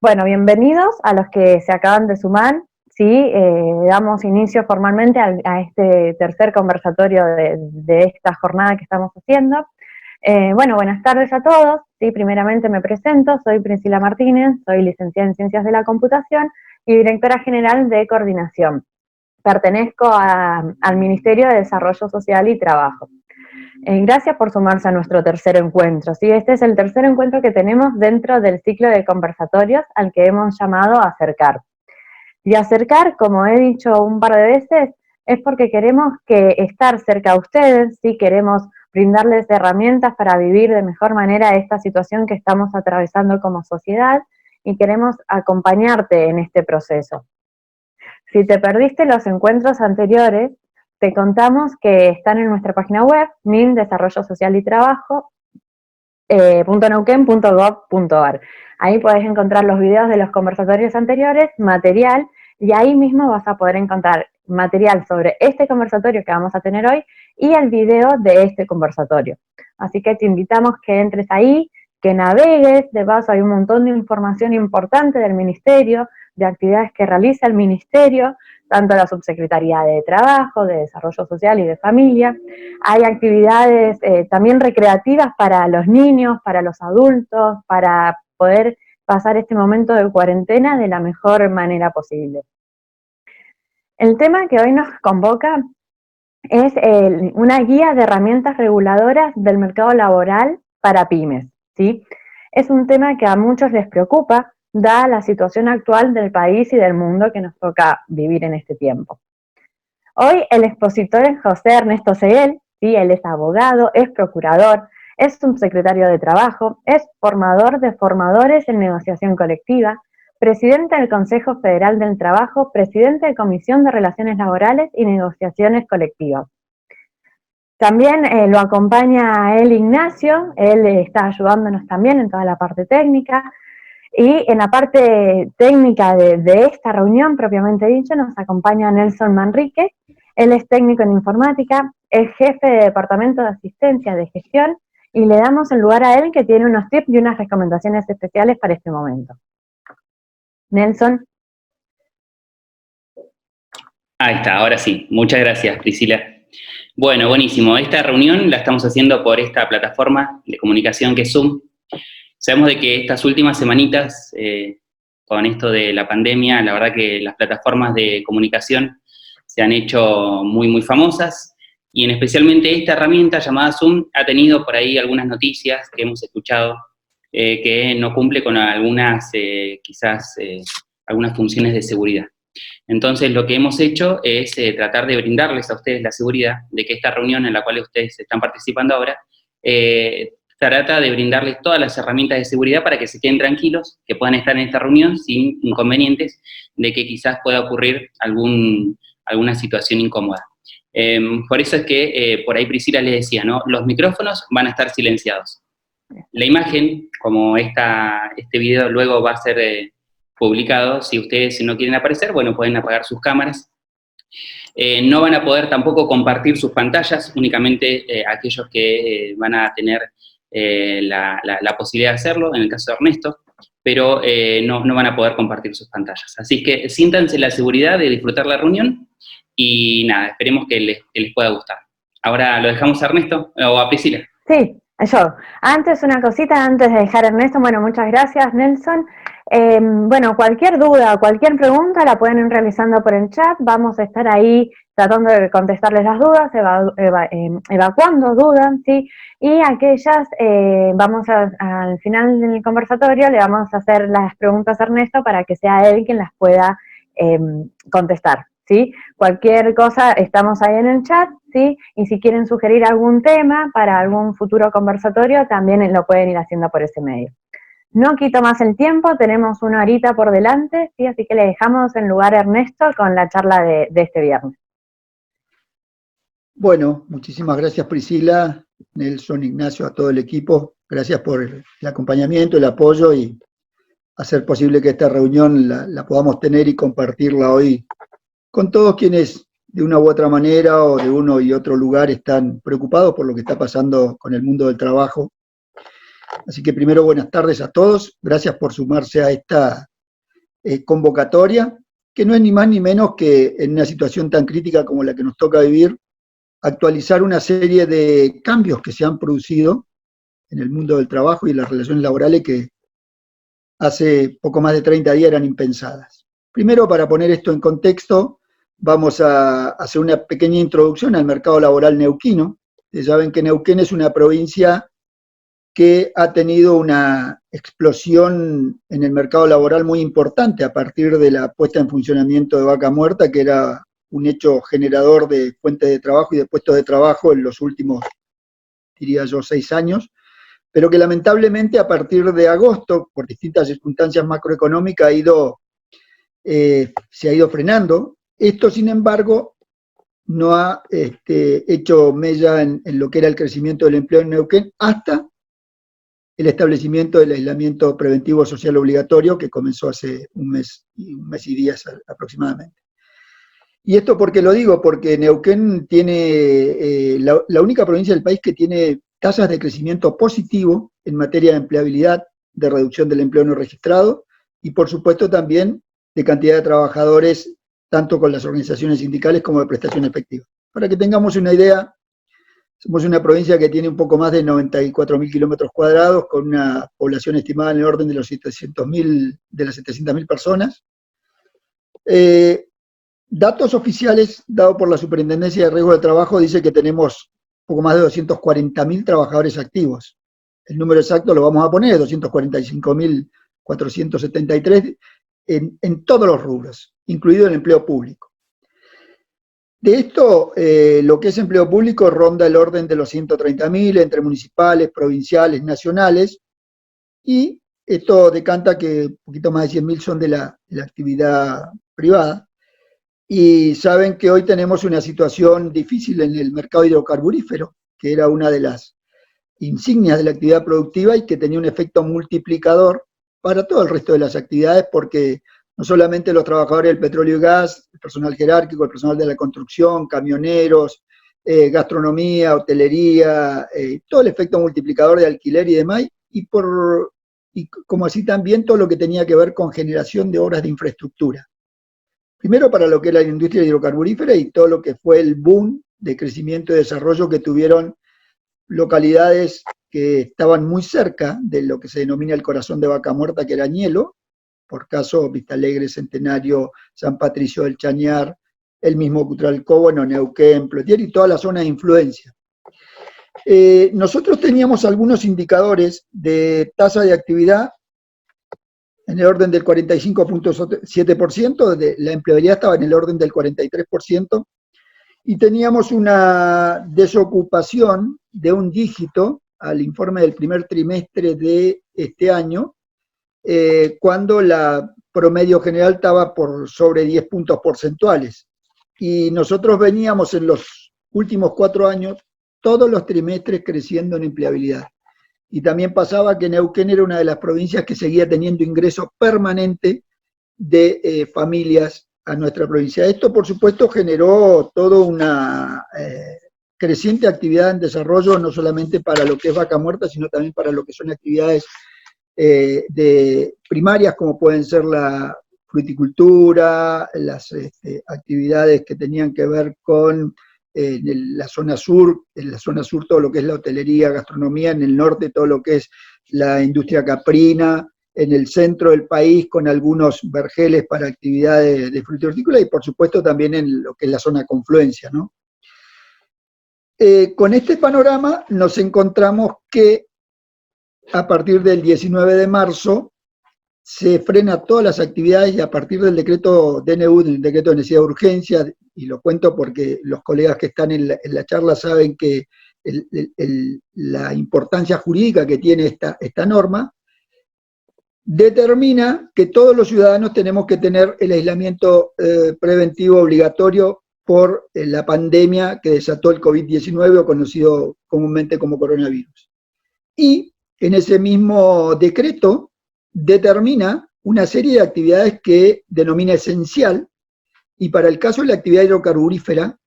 Bueno, bienvenidos a los que se acaban de sumar. Sí, damos inicio formalmente a este tercer conversatorio de esta jornada que estamos haciendo. Bueno, buenas tardes a todos. Sí, primeramente me presento, soy Priscila Martínez, soy licenciada en Ciencias de la Computación y directora general de Coordinación. Pertenezco al Ministerio de Desarrollo Social y Trabajo. Gracias por sumarse a nuestro tercer encuentro. ¿Sí? Este es el tercer encuentro que tenemos dentro del ciclo de conversatorios al que hemos llamado Acercar. Y acercar, como he dicho un par de veces, es porque queremos estar cerca a ustedes, ¿sí? Queremos brindarles herramientas para vivir de mejor manera esta situación que estamos atravesando como sociedad y queremos acompañarte en este proceso. Si te perdiste los encuentros anteriores, te contamos que están en nuestra página web, MIN-Desarrollo Social y Trabajo, .neuquén.gov.ar. Ahí podés encontrar los videos de los conversatorios anteriores, material, y ahí mismo vas a poder encontrar material sobre este conversatorio que vamos a tener hoy y el video de este conversatorio. Así que te invitamos que entres ahí, que navegues, de paso hay un montón de información importante del Ministerio, de actividades que realiza el Ministerio, tanto la Subsecretaría de Trabajo, de Desarrollo Social y de Familia. Hay actividades también recreativas para los niños, para los adultos, para poder pasar este momento de cuarentena de la mejor manera posible. El tema que hoy nos convoca es una guía de herramientas reguladoras del mercado laboral para pymes, ¿sí? Es un tema que a muchos les preocupa, dada la situación actual del país y del mundo que nos toca vivir en este tiempo. Hoy el expositor es José Ernesto Seguel, ¿sí? Él es abogado, es procurador, es subsecretario de Trabajo, es formador de formadores en negociación colectiva, presidente del Consejo Federal del Trabajo, presidente de Comisión de Relaciones Laborales y Negociaciones Colectivas. También lo acompaña él Ignacio, él está ayudándonos también en toda la parte técnica, y en la parte técnica de esta reunión, propiamente dicho, nos acompaña Nelson Manrique. Él es técnico en informática, es jefe de departamento de asistencia de gestión, y le damos el lugar a él que tiene unos tips y unas recomendaciones especiales para este momento. Nelson. Ahí está, ahora sí. Muchas gracias, Priscila. Bueno, buenísimo. Esta reunión la estamos haciendo por esta plataforma de comunicación que es Zoom. Sabemos de que estas últimas semanitas, con esto de la pandemia, la verdad que las plataformas de comunicación se han hecho muy, muy famosas, y en especialmente esta herramienta llamada Zoom ha tenido por ahí algunas noticias que hemos escuchado que no cumple con algunas, algunas funciones de seguridad. Entonces, lo que hemos hecho es tratar de brindarles a ustedes la seguridad de que esta reunión en la cual ustedes están participando ahora trata de brindarles todas las herramientas de seguridad para que se queden tranquilos, que puedan estar en esta reunión sin inconvenientes de que quizás pueda ocurrir alguna situación incómoda. Por eso es que por ahí Priscila les decía, ¿no? Los micrófonos van a estar silenciados. La imagen, como este video luego va a ser publicado, si ustedes no quieren aparecer, bueno, pueden apagar sus cámaras. No van a poder tampoco compartir sus pantallas, únicamente aquellos que van a tener la posibilidad de hacerlo, en el caso de Ernesto, pero no van a poder compartir sus pantallas. Así que siéntanse la seguridad de disfrutar la reunión y nada, esperemos que les pueda gustar. Ahora lo dejamos a Ernesto o a Priscila. Sí, yo. Antes una cosita, antes de dejar a Ernesto, bueno, muchas gracias, Nelson. Bueno, cualquier duda, cualquier pregunta la pueden ir realizando por el chat, vamos a estar ahí tratando de contestarles las dudas, evacuando dudas, ¿sí? Y aquellas, al final del conversatorio le vamos a hacer las preguntas a Ernesto para que sea él quien las pueda contestar, ¿sí? Cualquier cosa, estamos ahí en el chat, ¿sí? Y si quieren sugerir algún tema para algún futuro conversatorio, también lo pueden ir haciendo por ese medio. No quito más el tiempo, tenemos una horita por delante, ¿sí? Así que le dejamos en lugar a Ernesto con la charla de este viernes. Bueno, muchísimas gracias Priscila, Nelson, Ignacio, a todo el equipo. Gracias por el acompañamiento, el apoyo y hacer posible que esta reunión la podamos tener y compartirla hoy con todos quienes de una u otra manera o de uno y otro lugar están preocupados por lo que está pasando con el mundo del trabajo. Así que primero buenas tardes a todos, gracias por sumarse a esta convocatoria, que no es ni más ni menos que en una situación tan crítica como la que nos toca vivir, actualizar una serie de cambios que se han producido en el mundo del trabajo y las relaciones laborales que hace poco más de 30 días eran impensadas. Primero, para poner esto en contexto, vamos a hacer una pequeña introducción al mercado laboral neuquino. Ustedes saben que Neuquén es una provincia que ha tenido una explosión en el mercado laboral muy importante a partir de la puesta en funcionamiento de Vaca Muerta, que era un hecho generador de fuentes de trabajo y de puestos de trabajo en los últimos, diría yo, 6 años, pero que lamentablemente a partir de agosto, por distintas circunstancias macroeconómicas, se ha ido frenando. Esto, sin embargo, no ha hecho mella en lo que era el crecimiento del empleo en Neuquén hasta el establecimiento del aislamiento preventivo social obligatorio, que comenzó hace un mes y días aproximadamente. ¿Y esto por qué lo digo? Porque Neuquén tiene la única provincia del país que tiene tasas de crecimiento positivo en materia de empleabilidad, de reducción del empleo no registrado y, por supuesto, también de cantidad de trabajadores, tanto con las organizaciones sindicales como de prestación efectiva. Para que tengamos una idea, somos una provincia que tiene un poco más de 94.000 kilómetros cuadrados, con una población estimada en el orden de las 700.000 personas. Datos oficiales dados por la Superintendencia de Riesgo del Trabajo dice que tenemos poco más de 240.000 trabajadores activos. El número exacto lo vamos a poner, 245.473 en todos los rubros, incluido el empleo público. De esto, lo que es empleo público ronda el orden de los 130.000 entre municipales, provinciales, nacionales, y esto decanta que un poquito más de 100.000 son de la actividad privada. Y saben que hoy tenemos una situación difícil en el mercado hidrocarburífero, que era una de las insignias de la actividad productiva y que tenía un efecto multiplicador para todo el resto de las actividades, porque no solamente los trabajadores del petróleo y gas, el personal jerárquico, el personal de la construcción, camioneros, gastronomía, hotelería, todo el efecto multiplicador de alquiler y demás, y como así también todo lo que tenía que ver con generación de obras de infraestructura. Primero para lo que es la industria hidrocarburífera y todo lo que fue el boom de crecimiento y desarrollo que tuvieron localidades que estaban muy cerca de lo que se denomina el corazón de Vaca Muerta, que era Añelo, por caso Vistalegre, Centenario, San Patricio del Chañar, el mismo Cutralcó, bueno, Neuquén, Plotier y toda la zona de influencia. Nosotros teníamos algunos indicadores de tasa de actividad en el orden del 45.7%, la empleabilidad estaba en el orden del 43%, y teníamos una desocupación de un dígito al informe del primer trimestre de este año, cuando la promedio general estaba por sobre 10 puntos porcentuales. Y nosotros veníamos en los últimos 4 años, todos los trimestres creciendo en empleabilidad. Y también pasaba que Neuquén era una de las provincias que seguía teniendo ingreso permanente de familias a nuestra provincia. Esto, por supuesto, generó toda una creciente actividad en desarrollo, no solamente para lo que es Vaca Muerta, sino también para lo que son actividades primarias, como pueden ser la fruticultura, las actividades que tenían que ver con en la zona sur todo lo que es la hotelería, gastronomía, en el norte todo lo que es la industria caprina, en el centro del país con algunos vergeles para actividades de frutihortícola y por supuesto también en lo que es la zona confluencia, ¿no? Con este panorama nos encontramos que a partir del 19 de marzo se frena todas las actividades y a partir del decreto DNU, del decreto de necesidad de urgencia, y lo cuento porque los colegas que están en la charla saben que la importancia jurídica que tiene esta norma, determina que todos los ciudadanos tenemos que tener el aislamiento preventivo obligatorio por la pandemia que desató el COVID-19 o conocido comúnmente como coronavirus. Y en ese mismo decreto determina una serie de actividades que denomina esencial, y para el caso de la actividad hidrocarburífera,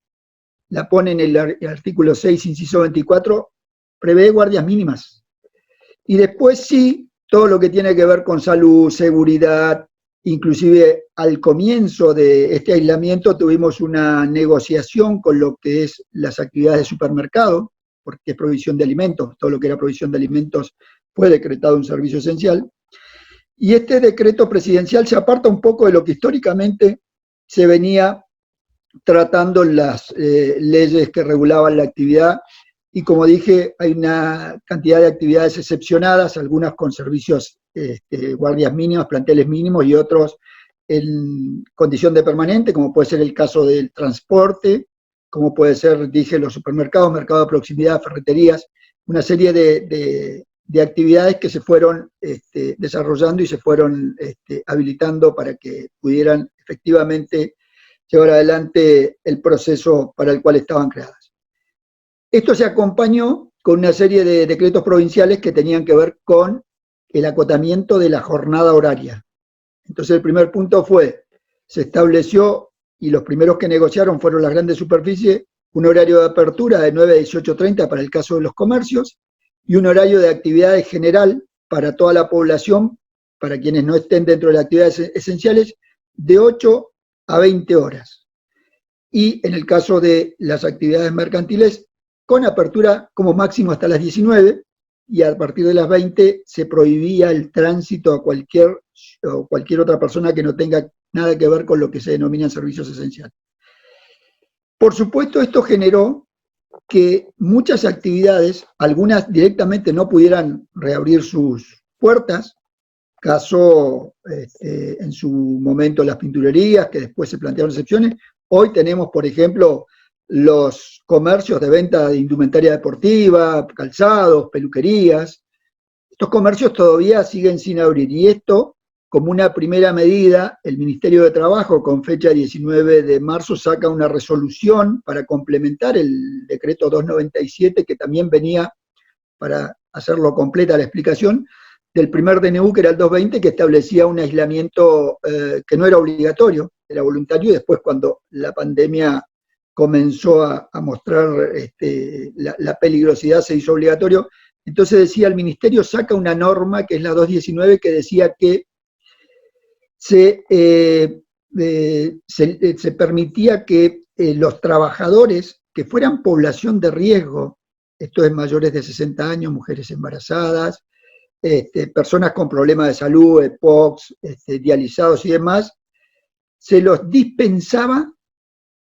la pone en el artículo 6, inciso 24, prevé guardias mínimas. Y después sí, todo lo que tiene que ver con salud, seguridad, Inclusive al comienzo de este aislamiento tuvimos una negociación con lo que es las actividades de supermercado, porque es provisión de alimentos, todo lo que era provisión de alimentos fue decretado un servicio esencial. Y este decreto presidencial se aparta un poco de lo que históricamente se venía tratando en las leyes que regulaban la actividad. Y como dije, hay una cantidad de actividades excepcionadas, algunas con servicios, guardias mínimas, planteles mínimos, y otros en condición de permanente, como puede ser el caso del transporte, como puede ser, dije, los supermercados, mercado de proximidad, ferreterías, una serie de actividades que se fueron desarrollando y se fueron habilitando para que pudieran efectivamente llevar adelante el proceso para el cual estaban creadas. Esto se acompañó con una serie de decretos provinciales que tenían que ver con el acotamiento de la jornada horaria. Entonces el primer punto fue, se estableció, y los primeros que negociaron fueron las grandes superficies, un horario de apertura de 9 a 18:30 para el caso de los comercios, y un horario de actividades general para toda la población, para quienes no estén dentro de las actividades esenciales, de 8 a 20 horas. Y en el caso de las actividades mercantiles, con apertura como máximo hasta las 19, y a partir de las 20 se prohibía el tránsito a cualquier otra persona que no tenga nada que ver con lo que se denominan servicios esenciales. Por supuesto, esto generó que muchas actividades, algunas directamente no pudieran reabrir sus puertas, caso en su momento las pinturerías, que después se plantearon excepciones. Hoy tenemos, por ejemplo, los comercios de venta de indumentaria deportiva, calzados, peluquerías. Estos comercios todavía siguen sin abrir, y esto, como una primera medida, el Ministerio de Trabajo, con fecha 19 de marzo, saca una resolución para complementar el decreto 297, que también venía, para hacerlo completa la explicación, del primer DNU, que era el 220, que establecía un aislamiento que no era obligatorio, era voluntario, y después, cuando la pandemia comenzó a mostrar la peligrosidad, se hizo obligatorio. Entonces decía, el Ministerio saca una norma, que es la 219, que decía que se permitía que los trabajadores que fueran población de riesgo, esto es mayores de 60 años, mujeres embarazadas, personas con problemas de salud, EPOC, dializados y demás, se los dispensaba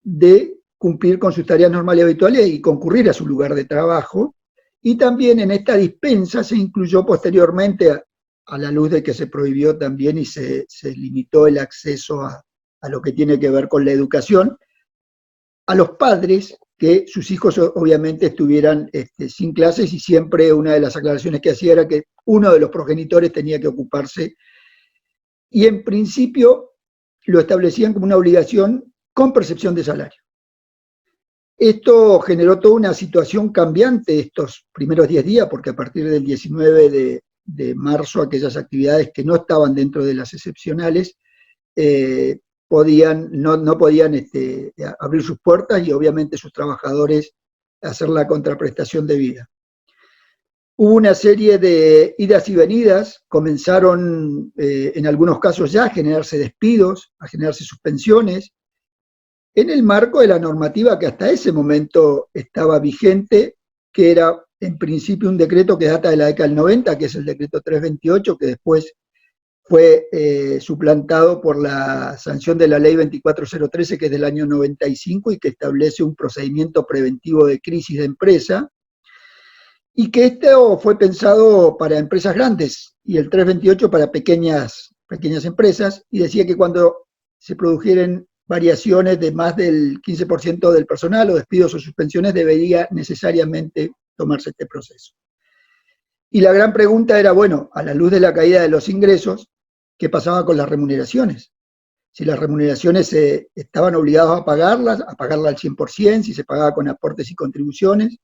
de cumplir con sus tareas normales y habituales y concurrir a su lugar de trabajo. Y también en esta dispensa se incluyó posteriormente, a la luz de que se prohibió también y se limitó el acceso a lo que tiene que ver con la educación, a los padres que sus hijos obviamente estuvieran sin clases, y siempre una de las aclaraciones que hacía era que uno de los progenitores tenía que ocuparse, y en principio lo establecían como una obligación con percepción de salario. Esto generó toda una situación cambiante estos primeros 10 días, porque a partir del 19 de marzo aquellas actividades que no estaban dentro de las excepcionales no podían abrir sus puertas, y obviamente sus trabajadores hacer la contraprestación debida. Hubo una serie de idas y venidas, comenzaron en algunos casos ya a generarse despidos, a generarse suspensiones, en el marco de la normativa que hasta ese momento estaba vigente, que era en principio un decreto que data de la década del 90, que es el decreto 328, que después fue suplantado por la sanción de la ley 24013, que es del año 95, y que establece un procedimiento preventivo de crisis de empresa, y que esto fue pensado para empresas grandes, y el 328 para pequeñas empresas, y decía que cuando se produjeran variaciones de más del 15% del personal, o despidos o suspensiones, debería necesariamente tomarse este proceso. Y la gran pregunta era, bueno, a la luz de la caída de los ingresos, ¿qué pasaba con las remuneraciones? Si las remuneraciones estaban obligados a pagarlas al 100%, si se pagaba con aportes y contribuciones.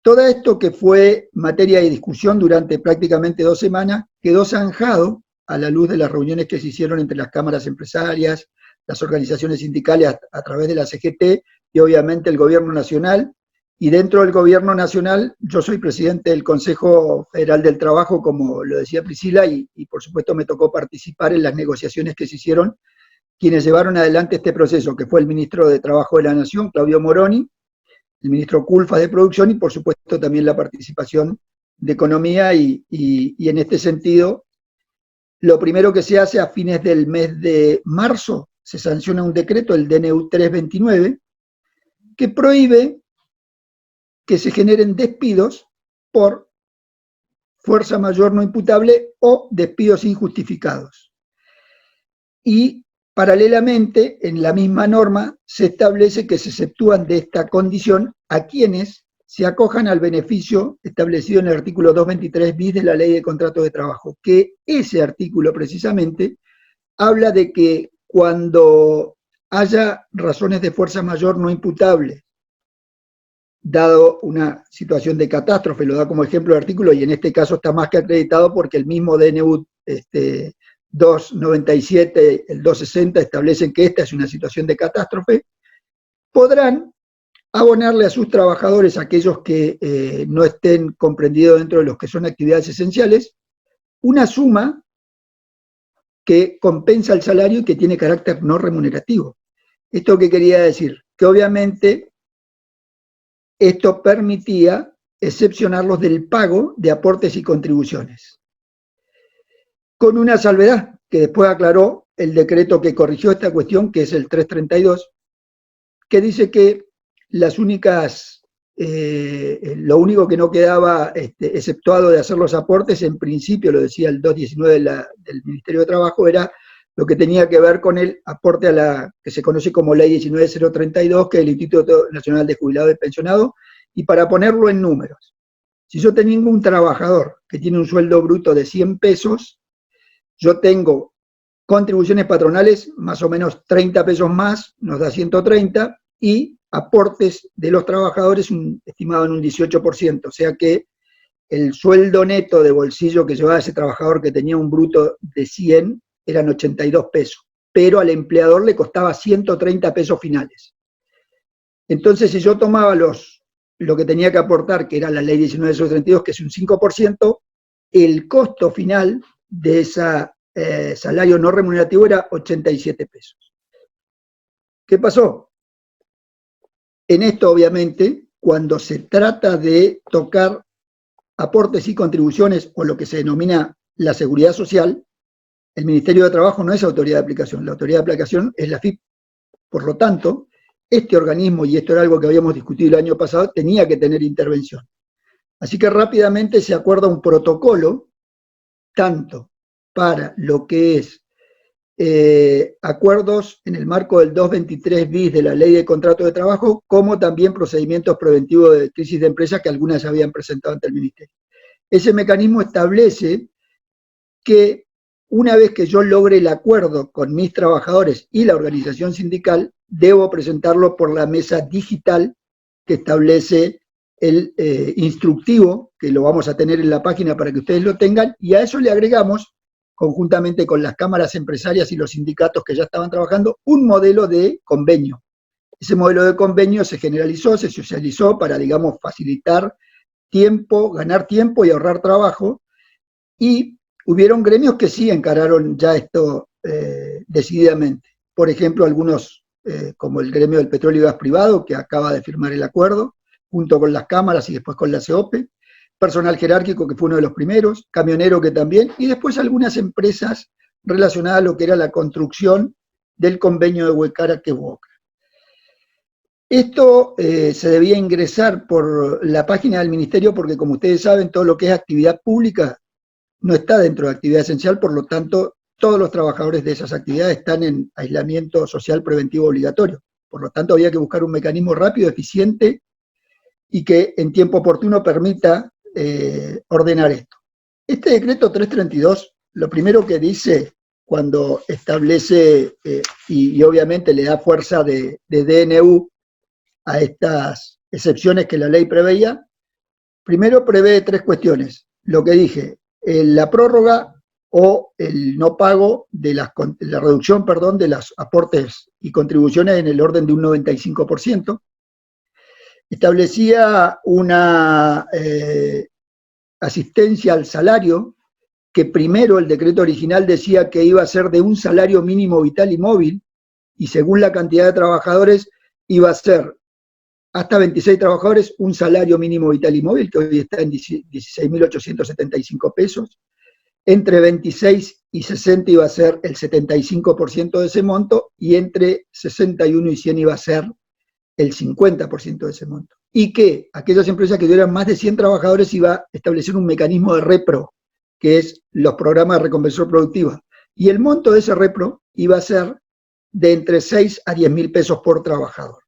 Todo esto, que fue materia de discusión durante prácticamente 2 semanas, quedó zanjado a la luz de las reuniones que se hicieron entre las cámaras empresarias, las organizaciones sindicales a través de la CGT, y obviamente el gobierno nacional, y dentro del gobierno nacional yo soy presidente del Consejo Federal del Trabajo, como lo decía Priscila, y por supuesto me tocó participar en las negociaciones que se hicieron, quienes llevaron adelante este proceso, que fue el ministro de Trabajo de la Nación, Claudio Moroni, el ministro Culfas de Producción y por supuesto también la participación de Economía y en este sentido, lo primero que se hace a fines del mes de marzo, se sanciona un decreto, el DNU 329, que prohíbe que se generen despidos por fuerza mayor no imputable o despidos injustificados. Y paralelamente, en la misma norma, se establece que se exceptúan de esta condición a quienes se acojan al beneficio establecido en el artículo 223 bis de la Ley de Contratos de Trabajo, que ese artículo precisamente habla de que cuando haya razones de fuerza mayor no imputable, dado una situación de catástrofe, lo da como ejemplo el artículo, y en este caso está más que acreditado porque el mismo DNU 297, el 260 establecen que esta es una situación de catástrofe, podrán abonarle a sus trabajadores, aquellos que no estén comprendidos dentro de los que son actividades esenciales, una suma que compensa el salario y que tiene carácter no remunerativo. ¿Esto qué quería decir? Que obviamente esto permitía excepcionarlos del pago de aportes y contribuciones. Con una salvedad, que después aclaró el decreto que corrigió esta cuestión, que es el 332, que dice que las únicas, lo único que no quedaba exceptuado de hacer los aportes, en principio, lo decía el 219 del Ministerio de Trabajo, era lo que tenía que ver con el aporte a la que se conoce como Ley 19032, que es el Instituto Nacional de Jubilados y Pensionados, y para ponerlo en números, si yo tengo un trabajador que tiene un sueldo bruto de 100 pesos, yo tengo contribuciones patronales más o menos 30 pesos más, nos da 130, y aportes de los trabajadores estimado en un 18%, o sea que el sueldo neto de bolsillo que llevaba ese trabajador que tenía un bruto de 100 eran 82 pesos, pero al empleador le costaba 130 pesos finales. Entonces, si yo tomaba lo que tenía que aportar, que era la ley 19.32, que es un 5%, el costo final de ese salario no remunerativo era 87 pesos. ¿Qué pasó? En esto, obviamente, cuando se trata de tocar aportes y contribuciones, o lo que se denomina la seguridad social, el Ministerio de Trabajo no es autoridad de aplicación, la autoridad de aplicación es la AFIP. Por lo tanto, este organismo, y esto era algo que habíamos discutido el año pasado, tenía que tener intervención. Así que rápidamente se acuerda un protocolo, tanto para lo que es acuerdos en el marco del 223 bis de la Ley de Contrato de Trabajo, como también procedimientos preventivos de crisis de empresas que algunas ya habían presentado ante el Ministerio. Ese mecanismo establece que una vez que yo logre el acuerdo con mis trabajadores y la organización sindical, debo presentarlo por la mesa digital que establece el instructivo, que lo vamos a tener en la página para que ustedes lo tengan, y a eso le agregamos, conjuntamente con las cámaras empresarias y los sindicatos que ya estaban trabajando, un modelo de convenio. Ese modelo de convenio se generalizó, se socializó para, digamos, facilitar tiempo, ganar tiempo y ahorrar trabajo, y hubieron gremios que sí encararon ya esto decididamente. Por ejemplo, algunos, como el gremio del petróleo y gas privado, que acaba de firmar el acuerdo, junto con las cámaras y después con la CEOPE, personal jerárquico, que fue uno de los primeros, camionero que también, y después algunas empresas relacionadas a lo que era la construcción del convenio de Huecara que Boca. Esto se debía ingresar por la página del Ministerio porque, como ustedes saben, todo lo que es actividad pública no está dentro de actividad esencial, por lo tanto, todos los trabajadores de esas actividades están en aislamiento social preventivo obligatorio. Por lo tanto, había que buscar un mecanismo rápido, eficiente y que en tiempo oportuno permita ordenar esto. Este decreto 332, lo primero que dice cuando establece y obviamente le da fuerza de DNU a estas excepciones que la ley preveía, primero prevé tres cuestiones. Lo que dije, la prórroga o el no pago de la reducción, perdón, de los aportes y contribuciones en el orden de un 95%. establecía una asistencia al salario, que primero el decreto original decía que iba a ser de un salario mínimo vital y móvil, y según la cantidad de trabajadores iba a ser hasta 26 trabajadores un salario mínimo vital y móvil, que hoy está en 16.875 pesos. Entre 26 y 60 iba a ser el 75% de ese monto, y entre 61 y 100 iba a ser el 50% de ese monto. Y que aquellas empresas que tuvieran más de 100 trabajadores iba a establecer un mecanismo de repro, que es los programas de recompensación productiva. Y el monto de ese repro iba a ser de entre 6 a 10 mil pesos por trabajador.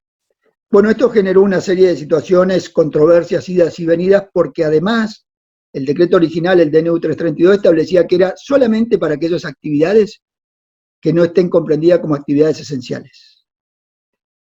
Bueno, esto generó una serie de situaciones, controversias, idas y venidas, porque además el decreto original, el DNU 332, establecía que era solamente para aquellas actividades que no estén comprendidas como actividades esenciales.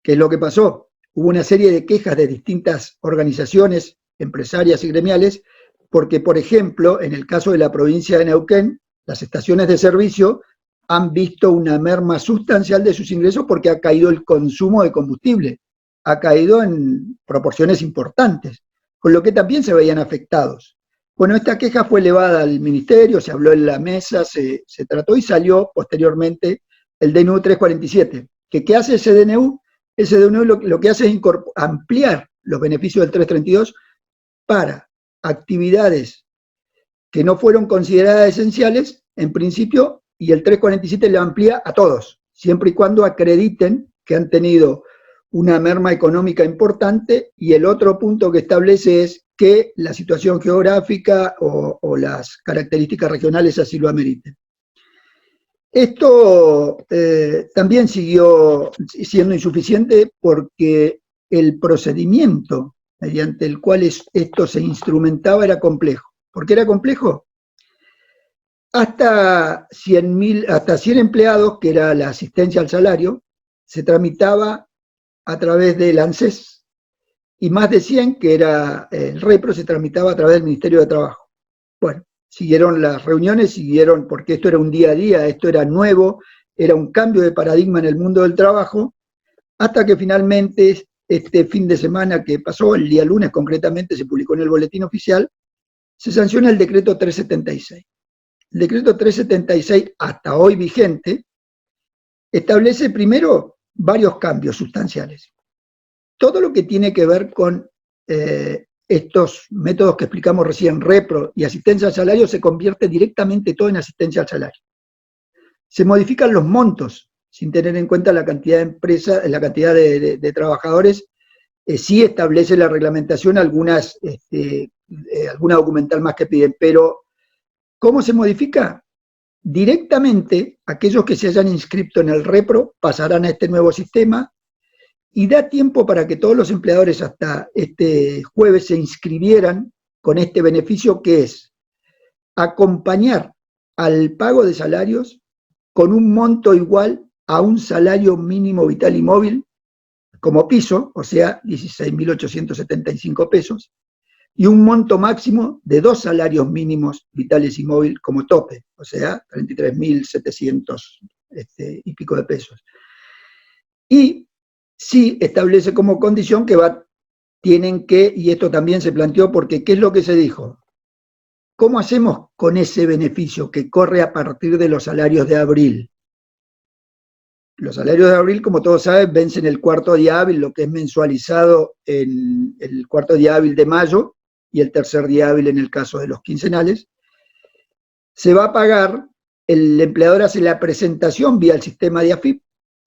¿Qué es lo que pasó? Hubo una serie de quejas de distintas organizaciones empresarias y gremiales, porque, por ejemplo, en el caso de la provincia de Neuquén, las estaciones de servicio han visto una merma sustancial de sus ingresos porque ha caído el consumo de combustible, ha caído en proporciones importantes, con lo que también se veían afectados. Bueno, esta queja fue elevada al ministerio, se habló en la mesa, se trató y salió posteriormente el DNU 347. ¿Qué hace ese DNU? Ese DNU lo que hace es ampliar los beneficios del 332 para actividades que no fueron consideradas esenciales, en principio, y el 347 le amplía a todos, siempre y cuando acrediten que han tenido una merma económica importante, y el otro punto que establece es que la situación geográfica o las características regionales así lo ameriten. Esto también siguió siendo insuficiente porque el procedimiento mediante el cual esto se instrumentaba era complejo. ¿Por qué era complejo? Hasta 100 empleados, que era la asistencia al salario, se tramitaba a través del ANSES, y más de 100, que era el repro, se tramitaba a través del Ministerio de Trabajo. Bueno, siguieron las reuniones, siguieron, porque esto era un día a día, esto era nuevo, era un cambio de paradigma en el mundo del trabajo, hasta que finalmente este fin de semana que pasó, el día lunes concretamente, se publicó en el boletín oficial, se sanciona el decreto 376. El decreto 376, hasta hoy vigente, establece primero varios cambios sustanciales. Todo lo que tiene que ver con estos métodos que explicamos recién, repro y asistencia al salario, se convierte directamente todo en asistencia al salario. Se modifican los montos, sin tener en cuenta la cantidad de empresas, la cantidad de trabajadores. Sí establece la reglamentación alguna documental más que piden, pero ¿cómo se modifica? Directamente aquellos que se hayan inscrito en el repro pasarán a este nuevo sistema, y da tiempo para que todos los empleadores hasta este jueves se inscribieran con este beneficio, que es acompañar al pago de salarios con un monto igual a un salario mínimo vital y móvil como piso, o sea, 16.875 pesos, y un monto máximo de 2 salarios mínimos vitales y móvil como tope, o sea, 33.700 y pico de pesos. Y sí establece como condición que tienen que, y esto también se planteó porque ¿qué es lo que se dijo? ¿Cómo hacemos con ese beneficio que corre a partir de los salarios de abril? Los salarios de abril, como todos saben, vencen el cuarto día hábil, lo que es mensualizado en el cuarto día hábil de mayo y el tercer día hábil en el caso de los quincenales. Se va a pagar, el empleador hace la presentación vía el sistema de AFIP,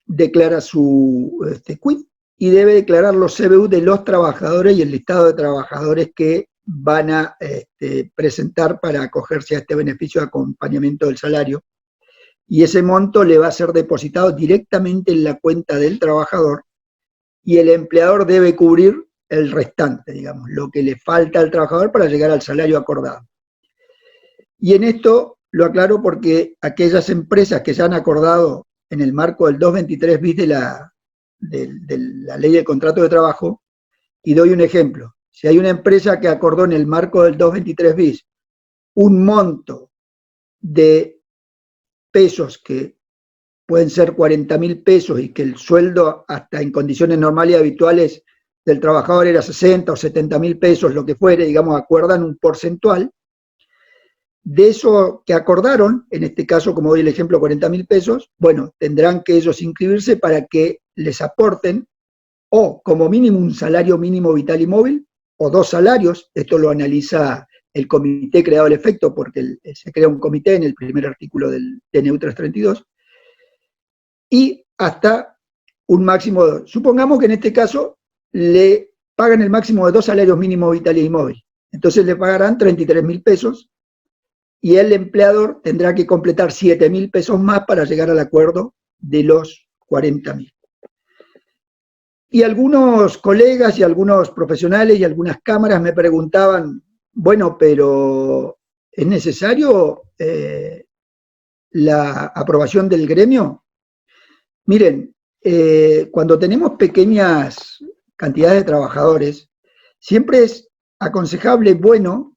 declara su quit y debe declarar los CBU de los trabajadores y el listado de trabajadores que van a presentar para acogerse a este beneficio de acompañamiento del salario. Y ese monto le va a ser depositado directamente en la cuenta del trabajador, y el empleador debe cubrir el restante, digamos, lo que le falta al trabajador para llegar al salario acordado. Y en esto lo aclaro porque aquellas empresas que se han acordado en el marco del 223 bis de la ley de contrato de trabajo, y doy un ejemplo. Si hay una empresa que acordó en el marco del 223 bis un monto de pesos que pueden ser 40.000 pesos y que el sueldo hasta en condiciones normales y habituales del trabajador era 60 o 70 mil pesos, lo que fuere, digamos, acuerdan un porcentual. De eso que acordaron, en este caso, como doy el ejemplo, 40 mil pesos, bueno, tendrán que ellos inscribirse para que les aporten o como mínimo un salario mínimo vital y móvil, o 2 salarios, esto lo analiza el comité creado al efecto, porque se crea un comité en el primer artículo del TNU 332, y hasta un máximo, supongamos que en este caso le pagan el máximo de 2 salarios mínimos vitales y móvil, entonces le pagarán 33 mil pesos, y el empleador tendrá que completar 7 mil pesos más para llegar al acuerdo de los 40 mil. Y algunos colegas y algunos profesionales y algunas cámaras me preguntaban, bueno, pero ¿es necesario la aprobación del gremio? Miren, cuando tenemos pequeñas cantidades de trabajadores, siempre es aconsejable, bueno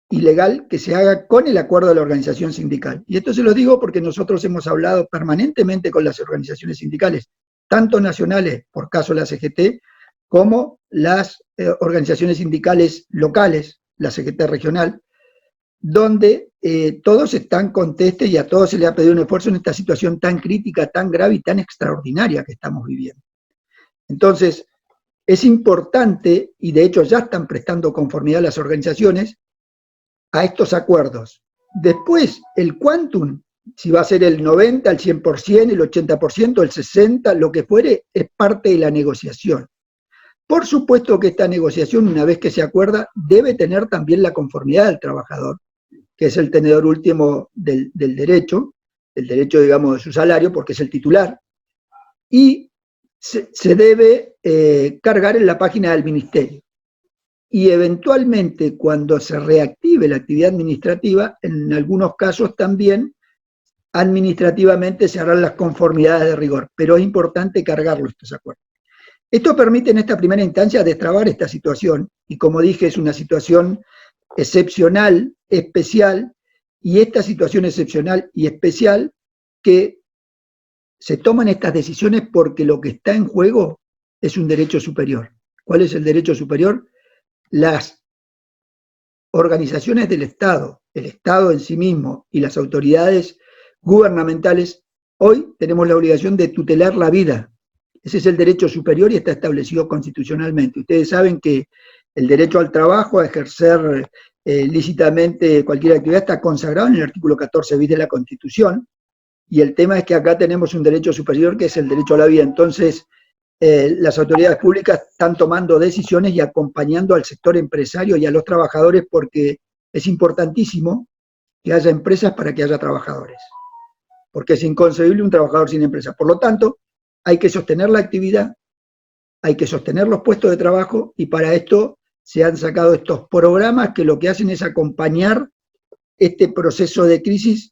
y legal que se haga con el acuerdo de la organización sindical. Y esto se lo digo porque nosotros hemos hablado permanentemente con las organizaciones sindicales, tanto nacionales, por caso la CGT, como las organizaciones sindicales locales, la CGT regional, donde todos están contestes y a todos se les ha pedido un esfuerzo en esta situación tan crítica, tan grave y tan extraordinaria que estamos viviendo. Entonces, es importante, y de hecho ya están prestando conformidad las organizaciones, a estos acuerdos. Después, el quantum, si va a ser el 90, el 100%, el 80%, el 60%, lo que fuere, es parte de la negociación. Por supuesto que esta negociación, una vez que se acuerda, debe tener también la conformidad del trabajador, que es el tenedor último del derecho, digamos, de su salario, porque es el titular, y se debe cargar en la página del ministerio. Y eventualmente, cuando se reactive la actividad administrativa, en algunos casos también, administrativamente se harán las conformidades de rigor, pero es importante cargarlo estos acuerdos. Esto permite en esta primera instancia destrabar esta situación, y como dije, es una situación excepcional, especial, y esta situación excepcional y especial que se toman estas decisiones porque lo que está en juego es un derecho superior. ¿Cuál es el derecho superior? Las organizaciones del Estado, el Estado en sí mismo y las autoridades gubernamentales, hoy tenemos la obligación de tutelar la vida. Ese es el derecho superior y está establecido constitucionalmente. Ustedes saben que el derecho al trabajo, a ejercer lícitamente cualquier actividad, está consagrado en el artículo 14 bis de la Constitución, y el tema es que acá tenemos un derecho superior que es el derecho a la vida. Entonces, las autoridades públicas están tomando decisiones y acompañando al sector empresario y a los trabajadores, porque es importantísimo que haya empresas para que haya trabajadores, porque es inconcebible un trabajador sin empresa. Por lo tanto, hay que sostener la actividad, hay que sostener los puestos de trabajo, y para esto se han sacado estos programas que lo que hacen es acompañar este proceso de crisis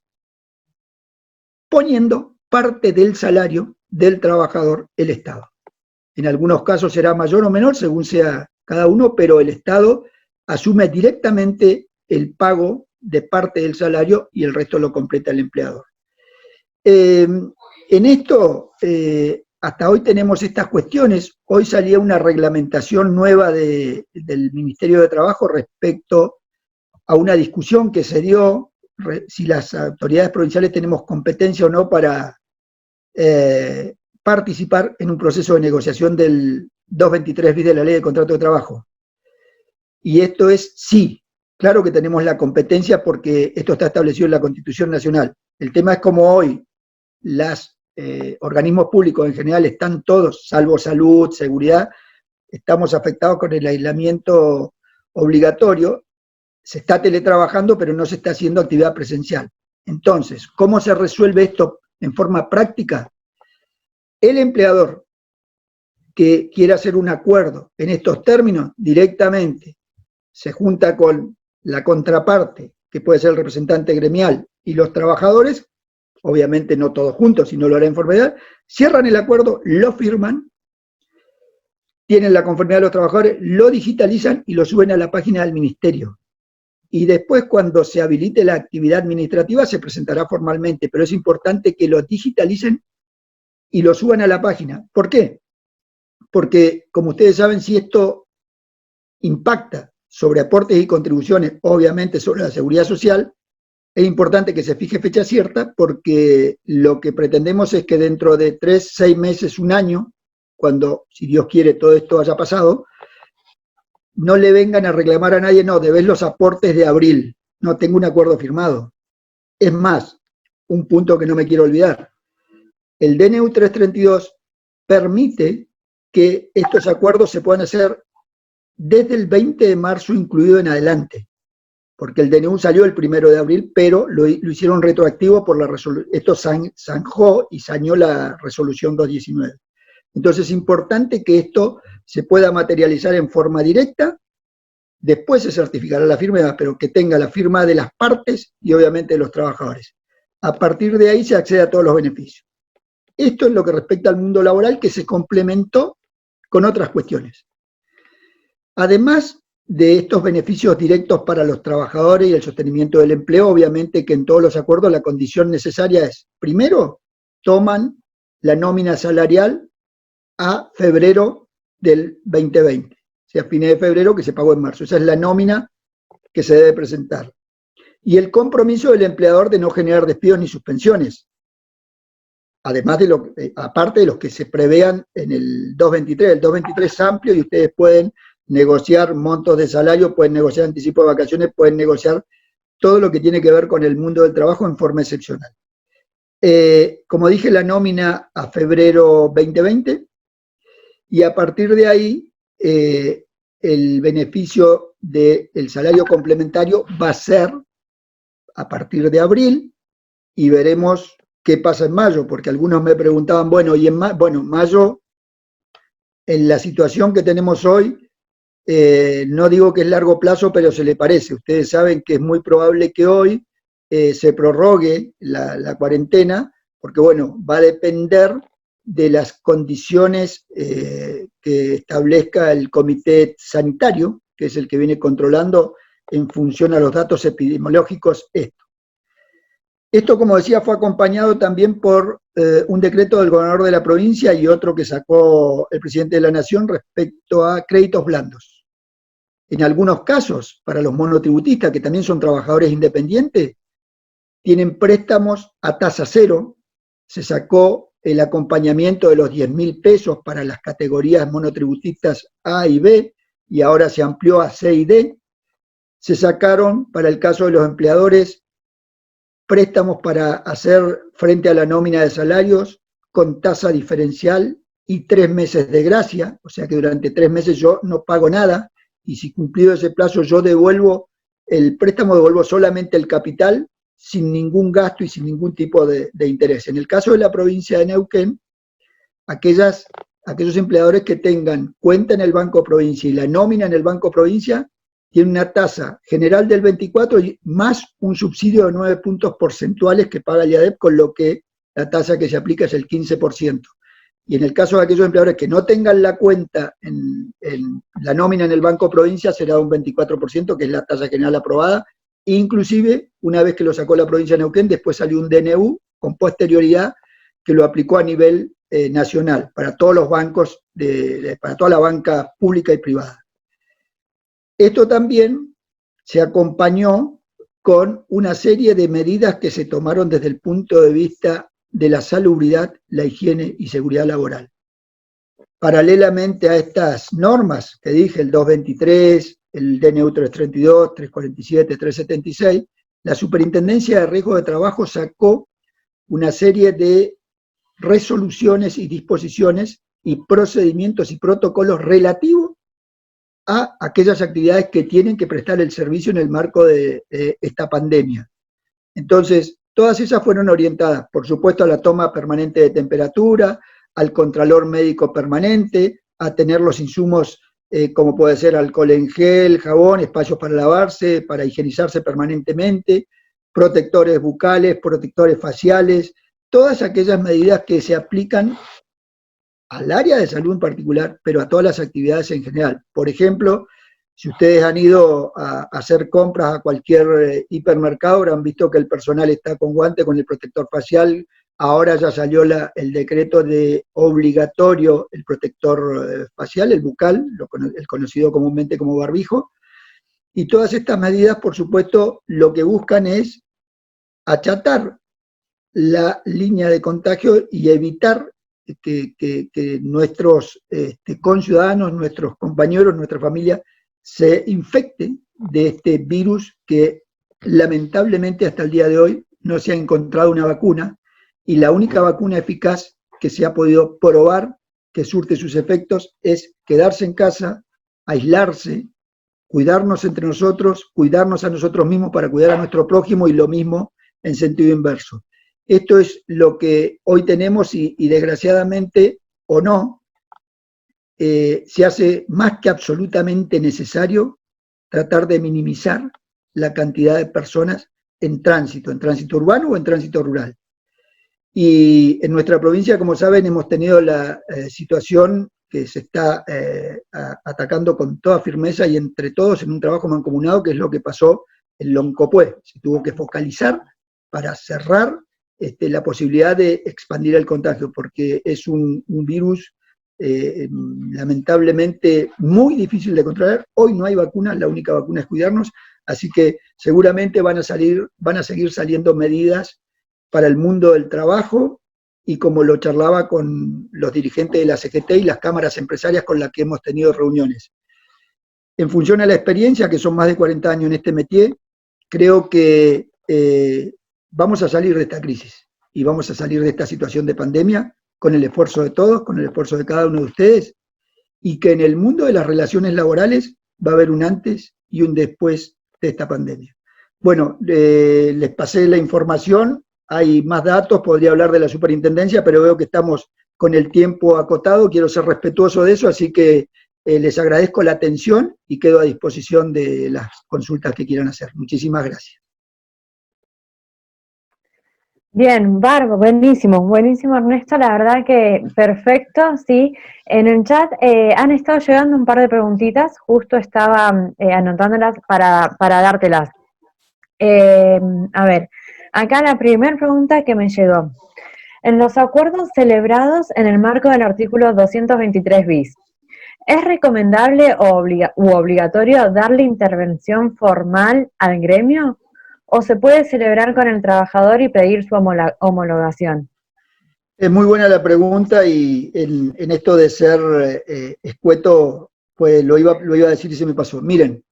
poniendo parte del salario del trabajador el Estado. En algunos casos será mayor o menor, según sea cada uno, pero el Estado asume directamente el pago de parte del salario y el resto lo completa el empleador. En esto, hasta hoy tenemos estas cuestiones. Hoy salía una reglamentación nueva del Ministerio de Trabajo respecto a una discusión que se dio, si las autoridades provinciales tenemos competencia o no para participar en un proceso de negociación del 223 bis de la Ley de Contrato de Trabajo. Y esto es sí, claro que tenemos la competencia porque esto está establecido en la Constitución Nacional. El tema es como hoy los organismos públicos en general están todos, salvo salud, seguridad, estamos afectados con el aislamiento obligatorio, se está teletrabajando pero no se está haciendo actividad presencial. Entonces, ¿cómo se resuelve esto en forma práctica? El empleador que quiera hacer un acuerdo en estos términos, directamente se junta con la contraparte, que puede ser el representante gremial, y los trabajadores, obviamente no todos juntos, sino lo hará en formalidad, cierran el acuerdo, lo firman, tienen la conformidad de los trabajadores, lo digitalizan y lo suben a la página del ministerio. Y después, cuando se habilite la actividad administrativa, se presentará formalmente, pero es importante que lo digitalicen y lo suban a la página. ¿Por qué? porque, como ustedes saben, si esto impacta sobre aportes y contribuciones, obviamente sobre la seguridad social, es importante que se fije fecha cierta, porque lo que pretendemos es que dentro de 3, 6 meses, un año, cuando, si Dios quiere, todo esto haya pasado, no le vengan a reclamar a nadie, no, debes los aportes de abril, no, tengo un acuerdo firmado. Es más, un punto que no me quiero olvidar, el DNU 332 permite que estos acuerdos se puedan hacer desde el 20 de marzo incluido en adelante, porque el DNU salió el 1 de abril, pero lo hicieron retroactivo por la resolución, esto zanjó y sañó la resolución 219. Entonces es importante que esto se pueda materializar en forma directa, después se certificará la firma, pero que tenga la firma de las partes y obviamente de los trabajadores. A partir de ahí se accede a todos los beneficios. Esto es lo que respecta al mundo laboral, que se complementó con otras cuestiones. Además de estos beneficios directos para los trabajadores y el sostenimiento del empleo, obviamente que en todos los acuerdos la condición necesaria es, primero, toman la nómina salarial a febrero del 2020, o sea, a fines de febrero que se pagó en marzo. Esa es la nómina que se debe presentar. Y el compromiso del empleador de no generar despidos ni suspensiones, además de aparte de los que se prevean en el 223. El 223 es amplio y ustedes pueden negociar montos de salario, pueden negociar anticipo de vacaciones, pueden negociar todo lo que tiene que ver con el mundo del trabajo en forma excepcional. Como dije, la nómina a febrero 2020, y a partir de ahí el beneficio del salario complementario va a ser a partir de abril, y veremos qué pasa en mayo, porque algunos me preguntaban, bueno, y en mayo, en la situación que tenemos hoy, no digo que es largo plazo, pero se le parece. Ustedes saben que es muy probable que hoy se prorrogue la cuarentena, porque bueno, va a depender de las condiciones que establezca el comité sanitario, que es el que viene controlando en función a los datos epidemiológicos esto. Esto, como decía, fue acompañado también por un decreto del gobernador de la provincia y otro que sacó el presidente de la Nación respecto a créditos blandos. En algunos casos, para los monotributistas, que también son trabajadores independientes, tienen préstamos a tasa cero. Se sacó el acompañamiento de los 10.000 pesos para las categorías monotributistas A y B, y ahora se amplió a C y D. Se sacaron, para el caso de los empleadores, préstamos para hacer frente a la nómina de salarios con tasa diferencial y 3 meses de gracia, o sea que durante 3 meses yo no pago nada, y si cumplido ese plazo yo devuelvo el préstamo, devuelvo solamente el capital, sin ningún gasto y sin ningún tipo de interés. En el caso de la provincia de Neuquén, aquellos empleadores que tengan cuenta en el Banco Provincia y la nómina en el Banco Provincia, tienen una tasa general del 24 más un subsidio de 9 puntos porcentuales que paga el IADEP, con lo que la tasa que se aplica es el 15%. Y en el caso de aquellos empleadores que no tengan la cuenta en la nómina en el Banco Provincia, será un 24%, que es la tasa general aprobada. Inclusive, una vez que lo sacó la provincia de Neuquén, después salió un DNU con posterioridad que lo aplicó a nivel nacional, para todos los bancos, para toda la banca pública y privada. Esto también se acompañó con una serie de medidas que se tomaron desde el punto de vista de la salubridad, la higiene y seguridad laboral. Paralelamente a estas normas que dije, el 223, el DNU 332, 347, 376, la Superintendencia de Riesgo de Trabajo sacó una serie de resoluciones y disposiciones y procedimientos y protocolos relativos a aquellas actividades que tienen que prestar el servicio en el marco de esta pandemia. Entonces, todas esas fueron orientadas, por supuesto, a la toma permanente de temperatura, al contralor médico permanente, a tener los insumos como puede ser alcohol en gel, jabón, espacios para lavarse, para higienizarse permanentemente, protectores bucales, protectores faciales, todas aquellas medidas que se aplican al área de salud en particular, pero a todas las actividades en general. Por ejemplo, si ustedes han ido a hacer compras a cualquier hipermercado, habrán visto que el personal está con guante, con el protector facial, ahora ya salió el decreto de obligatorio, el protector facial, el bucal, el conocido comúnmente como barbijo, y todas estas medidas, por supuesto, lo que buscan es achatar la línea de contagio y evitar que nuestros conciudadanos, nuestros compañeros, nuestra familia se infecte de este virus que lamentablemente hasta el día de hoy no se ha encontrado una vacuna, y la única vacuna eficaz que se ha podido probar que surte sus efectos es quedarse en casa, aislarse, cuidarnos entre nosotros, cuidarnos a nosotros mismos para cuidar a nuestro prójimo, y lo mismo en sentido inverso. Esto es lo que hoy tenemos y desgraciadamente, o no, se hace más que absolutamente necesario tratar de minimizar la cantidad de personas en tránsito urbano o en tránsito rural. Y en nuestra provincia, como saben, hemos tenido la situación que se está atacando con toda firmeza y entre todos en un trabajo mancomunado, que es lo que pasó en Loncopué. Se tuvo que focalizar para cerrar la posibilidad de expandir el contagio, porque es un virus lamentablemente muy difícil de controlar. Hoy no hay vacuna, la única vacuna es cuidarnos, así que seguramente van a seguir saliendo medidas para el mundo del trabajo, y como lo charlaba con los dirigentes de la CGT y las cámaras empresarias con las que hemos tenido reuniones. En función a la experiencia, que son más de 40 años en este métier, creo que vamos a salir de esta crisis y vamos a salir de esta situación de pandemia con el esfuerzo de todos, con el esfuerzo de cada uno de ustedes, y que en el mundo de las relaciones laborales va a haber un antes y un después de esta pandemia. Bueno, les pasé la información, hay más datos, podría hablar de la superintendencia, pero veo que estamos con el tiempo acotado, quiero ser respetuoso de eso, así que les agradezco la atención y quedo a disposición de las consultas que quieran hacer. Muchísimas gracias. Bien, Barbo, buenísimo, buenísimo Ernesto, la verdad que perfecto, sí. En el chat han estado llegando un par de preguntitas, justo estaba anotándolas para dártelas. A ver, acá la primera pregunta que me llegó. En los acuerdos celebrados en el marco del artículo 223 bis, ¿es recomendable u obligatorio darle intervención formal al gremio? ¿O se puede celebrar con el trabajador y pedir su homologación? Es muy buena la pregunta, y en esto de ser escueto, pues lo iba a decir y se me pasó. Miren,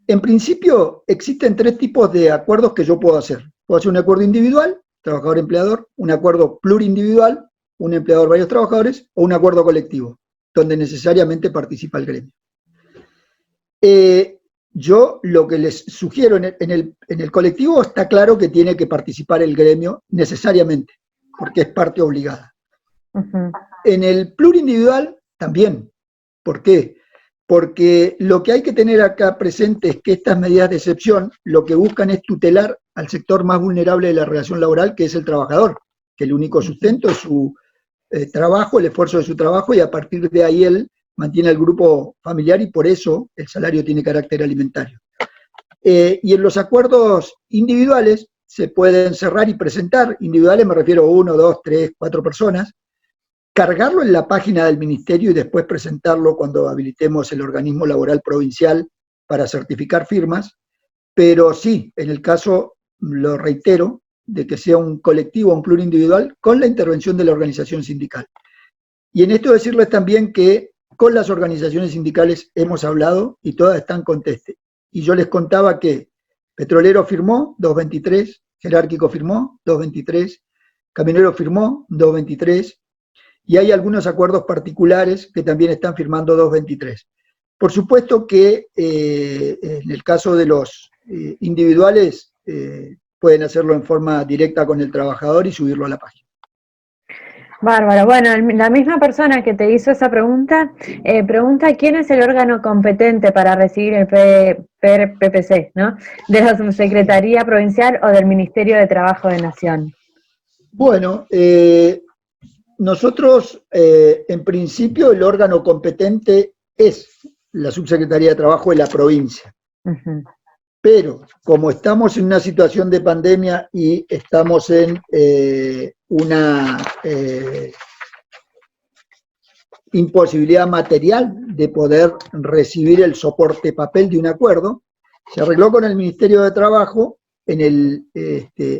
en principio existen 3 tipos de acuerdos que yo puedo hacer. Puedo hacer un acuerdo individual, trabajador-empleador, un acuerdo plurindividual, un empleador, varios trabajadores, o un acuerdo colectivo, donde necesariamente participa el gremio. Yo lo que les sugiero en el colectivo, está claro que tiene que participar el gremio necesariamente, porque es parte obligada. Uh-huh. En el plurindividual también. ¿Por qué? Porque lo que hay que tener acá presente es que estas medidas de excepción lo que buscan es tutelar al sector más vulnerable de la relación laboral, que es el trabajador, que el único sustento es su trabajo, el esfuerzo de su trabajo, y a partir de ahí él mantiene el grupo familiar, y por eso el salario tiene carácter alimentario. Y en los acuerdos individuales se pueden cerrar y presentar. Individuales me refiero a 1, 2, 3, 4 personas, cargarlo en la página del ministerio y después presentarlo cuando habilitemos el organismo laboral provincial para certificar firmas. Pero sí, en el caso, lo reitero, de que sea un colectivo o un plurindividual, con la intervención de la organización sindical. Y en esto decirles también que con las organizaciones sindicales hemos hablado y todas están contestes. Y yo les contaba que Petrolero firmó 223, Jerárquico firmó 223, Camionero firmó 223, y hay algunos acuerdos particulares que también están firmando 223. Por supuesto que en el caso de los individuales pueden hacerlo en forma directa con el trabajador y subirlo a la página. Bárbaro. Bueno, la misma persona que te hizo esa pregunta, pregunta quién es el órgano competente para recibir el PPC, ¿no? ¿De la Subsecretaría Provincial o del Ministerio de Trabajo de Nación? Bueno, nosotros, en principio, el órgano competente es la Subsecretaría de Trabajo de la provincia. Uh-huh. Pero, como estamos en una situación de pandemia y estamos en una imposibilidad material de poder recibir el soporte papel de un acuerdo, se arregló con el Ministerio de Trabajo en el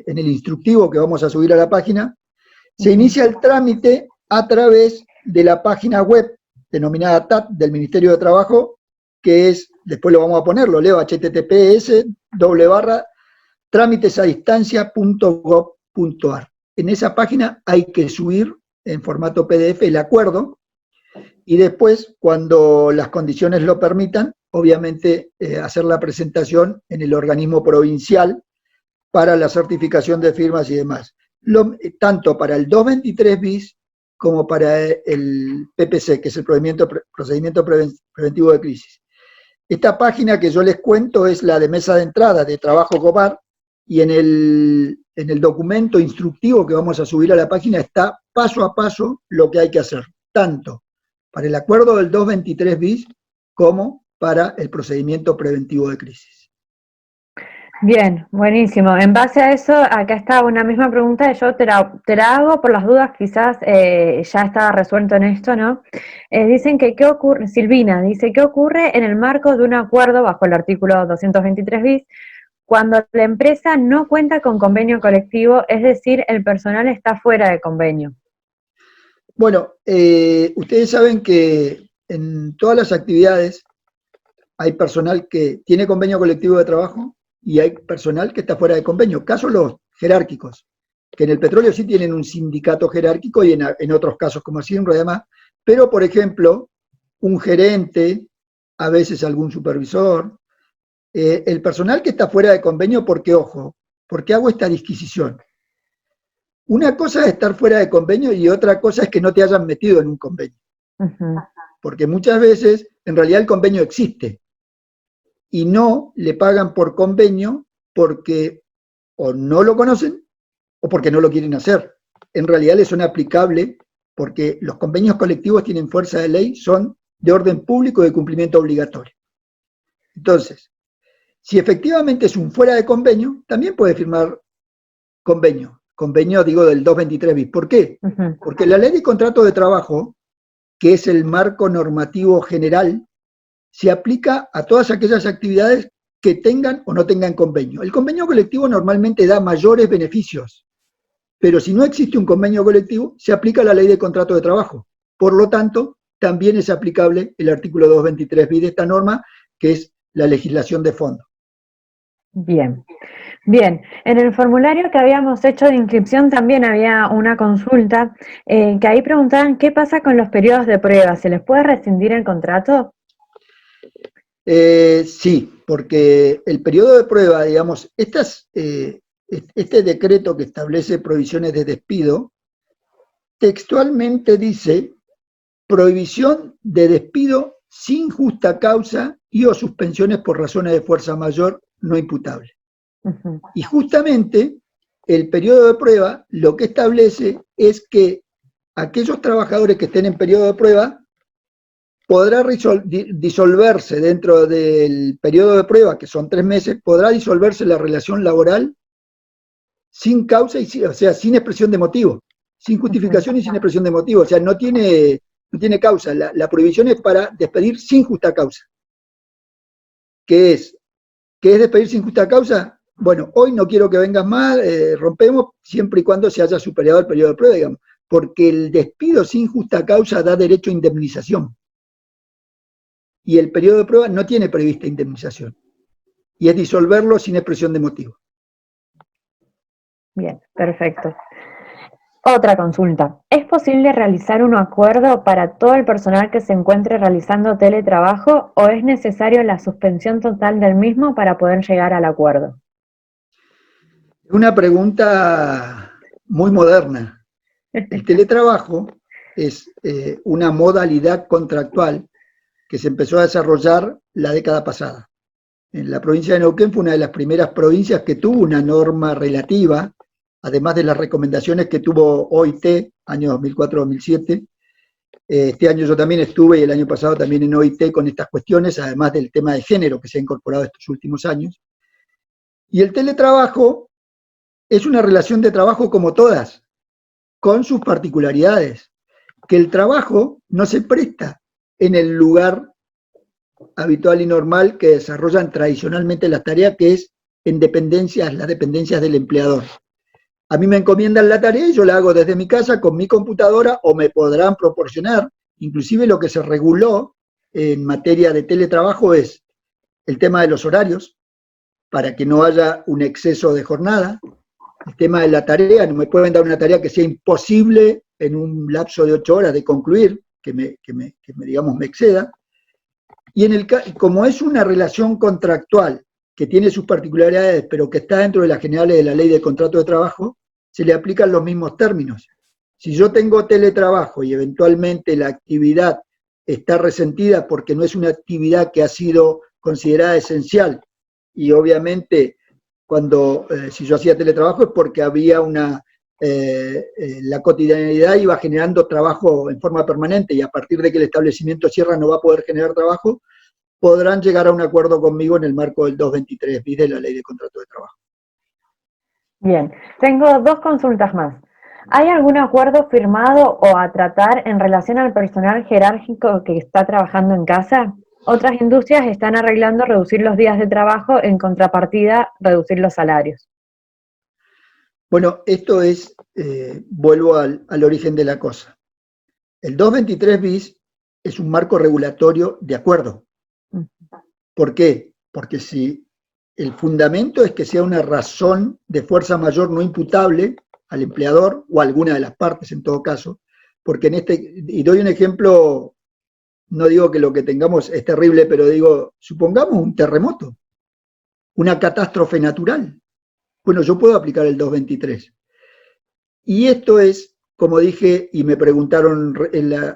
instructivo que vamos a subir a la página. Se inicia el trámite a través de la página web denominada TAT del Ministerio de Trabajo, que es, después lo vamos a poner, lo leo, https://trámitesadistancia.gov.ar. En esa página hay que subir en formato PDF el acuerdo, y después, cuando las condiciones lo permitan, obviamente hacer la presentación en el organismo provincial para la certificación de firmas y demás. Tanto para el 223 bis como para el PPC, que es el procedimiento preventivo de crisis. Esta página que yo les cuento es la de mesa de entrada de Trabajo Copar, y en el documento instructivo que vamos a subir a la página está paso a paso lo que hay que hacer, tanto para el acuerdo del 223 bis como para el procedimiento preventivo de crisis. Bien, buenísimo. En base a eso, acá está una misma pregunta, yo te la hago por las dudas, quizás ya estaba resuelto en esto, ¿no? Dicen que, ¿qué ocurre? Silvina dice, ¿qué ocurre en el marco de un acuerdo bajo el artículo 223 bis cuando la empresa no cuenta con convenio colectivo, es decir, el personal está fuera de convenio? Bueno, ustedes saben que en todas las actividades hay personal que tiene convenio colectivo de trabajo y hay personal que está fuera de convenio. Casos los jerárquicos, que en el petróleo sí tienen un sindicato jerárquico y en otros casos como así, y demás. Pero, por ejemplo, un gerente, a veces algún supervisor, el personal que está fuera de convenio, porque, ojo, porque hago esta disquisición. Una cosa es estar fuera de convenio y otra cosa es que no te hayan metido en un convenio. Porque muchas veces, en realidad, el convenio existe y no le pagan por convenio porque o no lo conocen o porque no lo quieren hacer. En realidad les son aplicables porque los convenios colectivos tienen fuerza de ley, son de orden público y de cumplimiento obligatorio. Entonces, si efectivamente es un fuera de convenio, también puede firmar convenio. Convenio, digo, del 223 bis. ¿Por qué? Porque la ley de contrato de trabajo, que es el marco normativo general, se aplica a todas aquellas actividades que tengan o no tengan convenio. El convenio colectivo normalmente da mayores beneficios, pero si no existe un convenio colectivo, se aplica la ley de contrato de trabajo. Por lo tanto, también es aplicable el artículo 223 bis de esta norma, que es la legislación de fondo. Bien. Bien, en el formulario que habíamos hecho de inscripción también había una consulta que ahí preguntaban qué pasa con los periodos de prueba, ¿se les puede rescindir el contrato? Sí, porque el periodo de prueba, digamos, este decreto que establece prohibiciones de despido, textualmente dice prohibición de despido sin justa causa y o suspensiones por razones de fuerza mayor no imputable. Y justamente el periodo de prueba lo que establece es que aquellos trabajadores que estén en periodo de prueba podrá disolverse dentro del periodo de prueba, que son 3 meses, podrá disolverse la relación laboral sin causa, o sea, sin expresión de motivo, sin justificación y sin expresión de motivo, o sea, no tiene causa, la prohibición es para despedir sin justa causa. ¿Qué es despedir sin justa causa? Bueno, hoy no quiero que vengas más, rompemos, siempre y cuando se haya superado el periodo de prueba, digamos, porque el despido sin justa causa da derecho a indemnización. Y el periodo de prueba no tiene prevista indemnización. Y es disolverlo sin expresión de motivo. Bien, perfecto. Otra consulta. ¿Es posible realizar un acuerdo para todo el personal que se encuentre realizando teletrabajo o es necesario la suspensión total del mismo para poder llegar al acuerdo? Una pregunta muy moderna. El teletrabajo es una modalidad contractual que se empezó a desarrollar la década pasada. En la provincia de Neuquén fue una de las primeras provincias que tuvo una norma relativa, además de las recomendaciones que tuvo OIT, año 2004-2007. Este año yo también estuve y el año pasado también en OIT con estas cuestiones, además del tema de género que se ha incorporado estos últimos años. Y el teletrabajo es una relación de trabajo como todas. con sus particularidades, que el trabajo no se presta en el lugar habitual y normal que desarrollan tradicionalmente las tareas, que es en dependencias, las dependencias del empleador. A mí me encomiendan la tarea y yo la hago desde mi casa con mi computadora, o me podrán proporcionar. Inclusive lo que se reguló en materia de teletrabajo es el tema de los horarios, para que no haya un exceso de jornada. El tema de la tarea, no me pueden dar una tarea que sea imposible en un lapso de 8 horas de concluir, digamos, me exceda. Y como es una relación contractual que tiene sus particularidades, pero que está dentro de las generales de la ley de contrato de trabajo, se le aplican los mismos términos. Si yo tengo teletrabajo y eventualmente la actividad está resentida porque no es una actividad que ha sido considerada esencial, y obviamente si yo hacía teletrabajo es porque había la cotidianidad iba generando trabajo en forma permanente, y a partir de que el establecimiento cierra no va a poder generar trabajo, podrán llegar a un acuerdo conmigo en el marco del 223 bis de la Ley de Contrato de Trabajo. Bien, tengo 2 consultas más. ¿Hay algún acuerdo firmado o a tratar en relación al personal jerárquico que está trabajando en casa? Otras industrias están arreglando reducir los días de trabajo, en contrapartida reducir los salarios. Bueno, esto es, vuelvo al origen de la cosa. El 223 bis es un marco regulatorio de acuerdo. ¿Por qué? Porque si el fundamento es que sea una razón de fuerza mayor no imputable al empleador o a alguna de las partes en todo caso, porque y doy un ejemplo, no digo que lo que tengamos es terrible, pero digo, supongamos un terremoto, una catástrofe natural. Bueno, yo puedo aplicar el 223. Y esto es, como dije y me preguntaron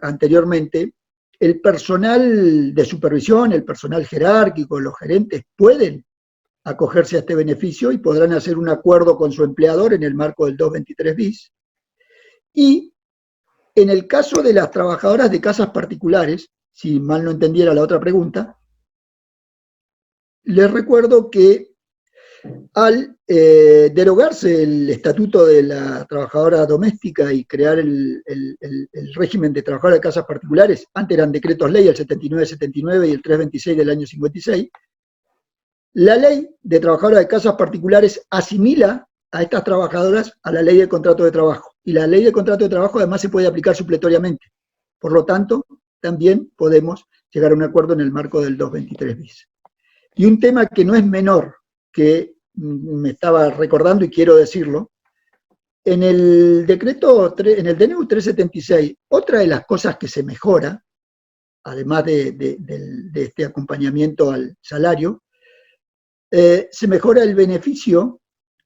anteriormente, el personal de supervisión, el personal jerárquico, los gerentes pueden acogerse a este beneficio y podrán hacer un acuerdo con su empleador en el marco del 223 bis. Y en el caso de las trabajadoras de casas particulares, si mal no entendiera la otra pregunta, les recuerdo que al derogarse el estatuto de la trabajadora doméstica y crear el régimen de trabajadora de casas particulares, antes eran decretos ley, el 79-79 y el 326 del año 56, la ley de trabajadora de casas particulares asimila a estas trabajadoras a la ley de contrato de trabajo. Y la ley de contrato de trabajo además se puede aplicar supletoriamente. Por lo tanto, también podemos llegar a un acuerdo en el marco del 223 bis. Y un tema que no es menor, que me estaba recordando y quiero decirlo, en el DNU 376, otra de las cosas que se mejora, además de este acompañamiento al salario, se mejora el beneficio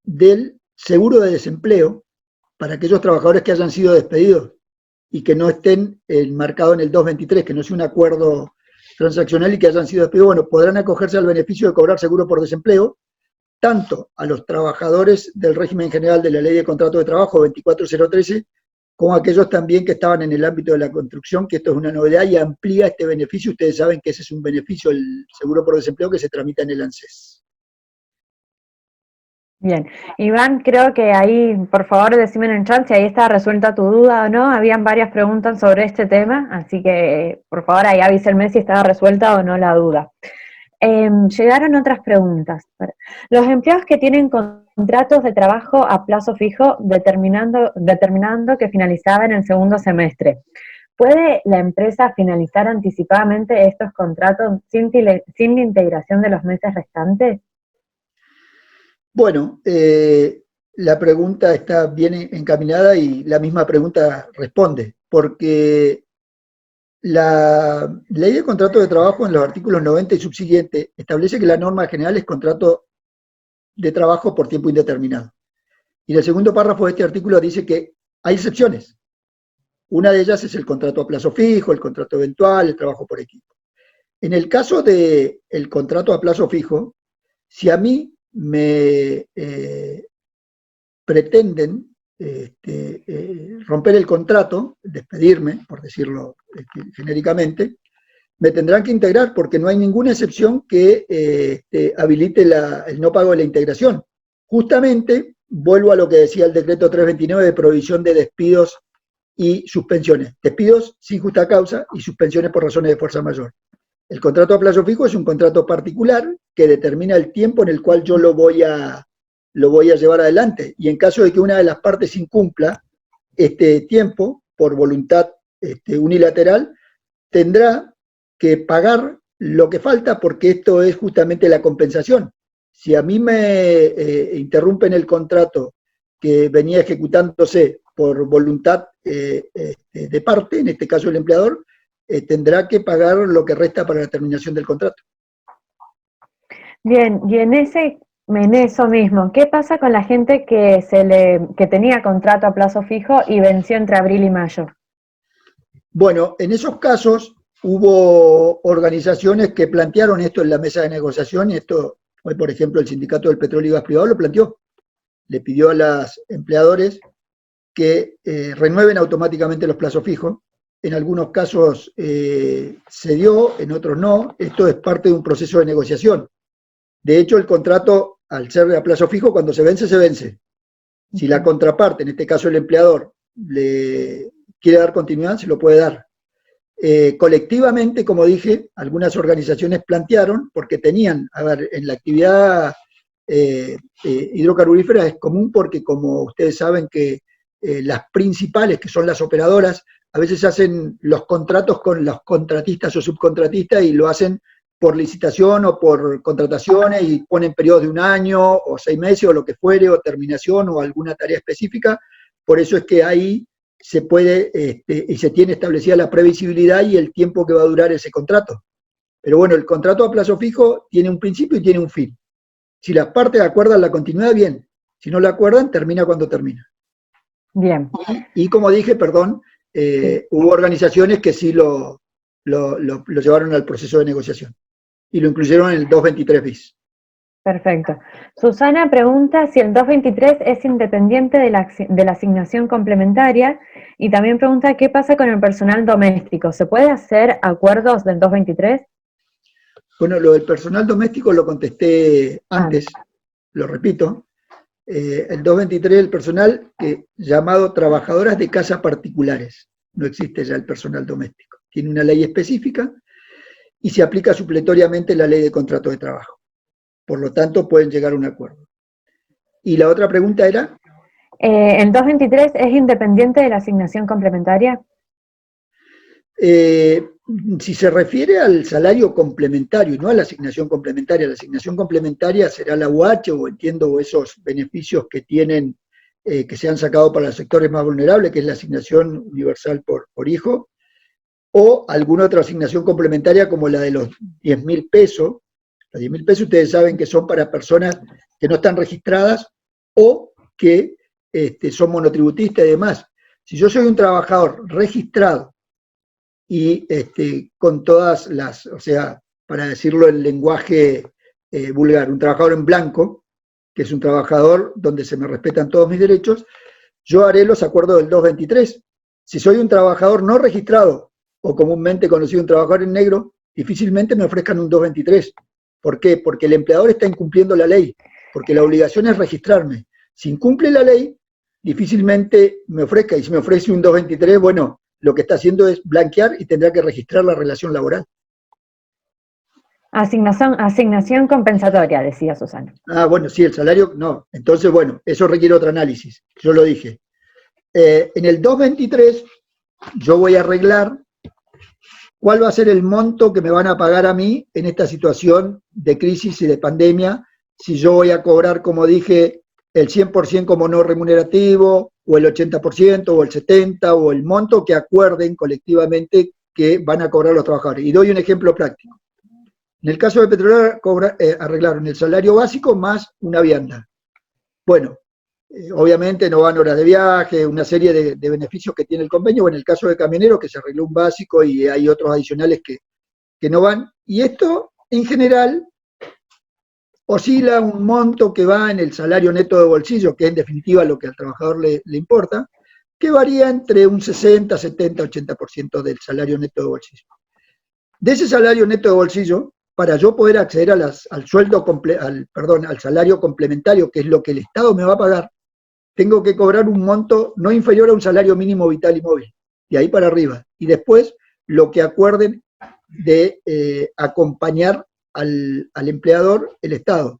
del seguro de desempleo para aquellos trabajadores que hayan sido despedidos y que no estén enmarcados en el 223, que no sea un acuerdo transaccional y que hayan sido despedidos. Bueno, podrán acogerse al beneficio de cobrar seguro por desempleo, tanto a los trabajadores del régimen general de la Ley de Contrato de Trabajo 24013, como a aquellos también que estaban en el ámbito de la construcción, que esto es una novedad y amplía este beneficio. Ustedes saben que ese es un beneficio, el seguro por desempleo, que se tramita en el ANSES. Bien, Iván, creo que ahí, por favor, decime en el chat si ahí está resuelta tu duda o no. Habían varias preguntas sobre este tema, así que, por favor, ahí avísenme si estaba resuelta o no la duda. Llegaron otras preguntas. Los empleados que tienen contratos de trabajo a plazo fijo determinando que finalizaba en el segundo semestre, ¿puede la empresa finalizar anticipadamente estos contratos sin la integración de los meses restantes? Bueno, la pregunta está bien encaminada y la misma pregunta responde, porque la Ley de Contrato de Trabajo en los artículos 90 y subsiguiente establece que la norma general es contrato de trabajo por tiempo indeterminado. Y en el segundo párrafo de este artículo dice que hay excepciones. Una de ellas es el contrato a plazo fijo, el contrato eventual, el trabajo por equipo. En el caso del contrato a plazo fijo, si a mí me pretenden romper el contrato, despedirme, por decirlo genéricamente, me tendrán que integrar porque no hay ninguna excepción que habilite el no pago de la integración. Justamente vuelvo a lo que decía el decreto 329 de provisión de despidos y suspensiones. Despidos sin justa causa y suspensiones por razones de fuerza mayor. El contrato a plazo fijo es un contrato particular que determina el tiempo en el cual yo lo voy a llevar adelante. Y en caso de que una de las partes incumpla este tiempo por voluntad unilateral, tendrá que pagar lo que falta, porque esto es justamente la compensación. Si a mí me interrumpen el contrato que venía ejecutándose por voluntad de parte, en este caso el empleador, tendrá que pagar lo que resta para la terminación del contrato. Bien, y en eso mismo, ¿qué pasa con la gente que tenía contrato a plazo fijo y venció entre abril y mayo? Bueno, en esos casos hubo organizaciones que plantearon esto en la mesa de negociación, y esto hoy, por ejemplo, el Sindicato del Petróleo y Gas Privado lo planteó. Le pidió a los empleadores que renueven automáticamente los plazos fijos. En algunos casos se dio, en otros no. Esto es parte de un proceso de negociación. De hecho, el contrato, al ser a plazo fijo, cuando se vence, se vence. Si la contraparte, en este caso el empleador, le quiere dar continuidad, se lo puede dar. Colectivamente, como dije, algunas organizaciones plantearon, porque tenían, a ver, en la actividad hidrocarburífera es común porque, como ustedes saben, que las principales, que son las operadoras, a veces hacen los contratos con los contratistas o subcontratistas y lo hacen por licitación o por contrataciones y ponen periodos de 1 año o 6 meses o lo que fuere, o terminación o alguna tarea específica. Por eso es que ahí se puede y se tiene establecida la previsibilidad y el tiempo que va a durar ese contrato. Pero bueno, el contrato a plazo fijo tiene un principio y tiene un fin. Si las partes acuerdan la continuidad, bien. Si no la acuerdan, termina cuando termina. Bien. Y como dije, perdón, hubo organizaciones que sí lo llevaron al proceso de negociación y lo incluyeron en el 223 bis. Perfecto. Susana pregunta si el 223 es independiente de la asignación complementaria, y también pregunta qué pasa con el personal doméstico. ¿Se puede hacer acuerdos del 223? Bueno, lo del personal doméstico lo contesté antes, lo repito. El 223, el personal llamado trabajadoras de casa particulares. No existe ya el personal doméstico. Tiene una ley específica y se aplica supletoriamente la ley de contrato de trabajo. Por lo tanto, pueden llegar a un acuerdo. ¿Y la otra pregunta era? ¿El 223 es independiente de la asignación complementaria? Si se refiere al salario complementario y no a la asignación complementaria será la UH o entiendo esos beneficios que tienen, que se han sacado para los sectores más vulnerables, que es la asignación universal por hijo, o alguna otra asignación complementaria como la de los 10.000 pesos. Los 10.000 pesos ustedes saben que son para personas que no están registradas o que son monotributistas y demás. Si yo soy un trabajador registrado y con todas las, o sea, para decirlo en lenguaje vulgar, un trabajador en blanco, que es un trabajador donde se me respetan todos mis derechos, yo haré los acuerdos del 223. Si soy un trabajador no registrado, o comúnmente conocido un trabajador en negro, difícilmente me ofrezcan un 223. ¿Por qué? Porque el empleador está incumpliendo la ley, porque la obligación es registrarme. Si incumple la ley, difícilmente me ofrezca, y si me ofrece un 223, bueno, lo que está haciendo es blanquear y tendrá que registrar la relación laboral. Asignación compensatoria, decía Susana. Ah, bueno, sí, el salario, no. Entonces, bueno, eso requiere otro análisis, yo lo dije. En el 223, yo voy a arreglar cuál va a ser el monto que me van a pagar a mí en esta situación de crisis y de pandemia, si yo voy a cobrar, como dije, el 100% como no remunerativo, o el 80%, o el 70%, o el monto que acuerden colectivamente que van a cobrar los trabajadores. Y doy un ejemplo práctico. En el caso de Petrolera, arreglaron el salario básico más una vianda. Bueno, obviamente no van horas de viaje, una serie de beneficios que tiene el convenio, o en el caso de camioneros, que se arregló un básico y hay otros adicionales que no van. Y esto, en general, oscila un monto que va en el salario neto de bolsillo, que es en definitiva lo que al trabajador le importa, que varía entre un 60, 70, 80% del salario neto de bolsillo. De ese salario neto de bolsillo, para yo poder acceder al salario complementario, que es lo que el Estado me va a pagar, tengo que cobrar un monto no inferior a un salario mínimo vital y móvil, de ahí para arriba. Y después lo que acuerden de acompañar al empleador, el Estado.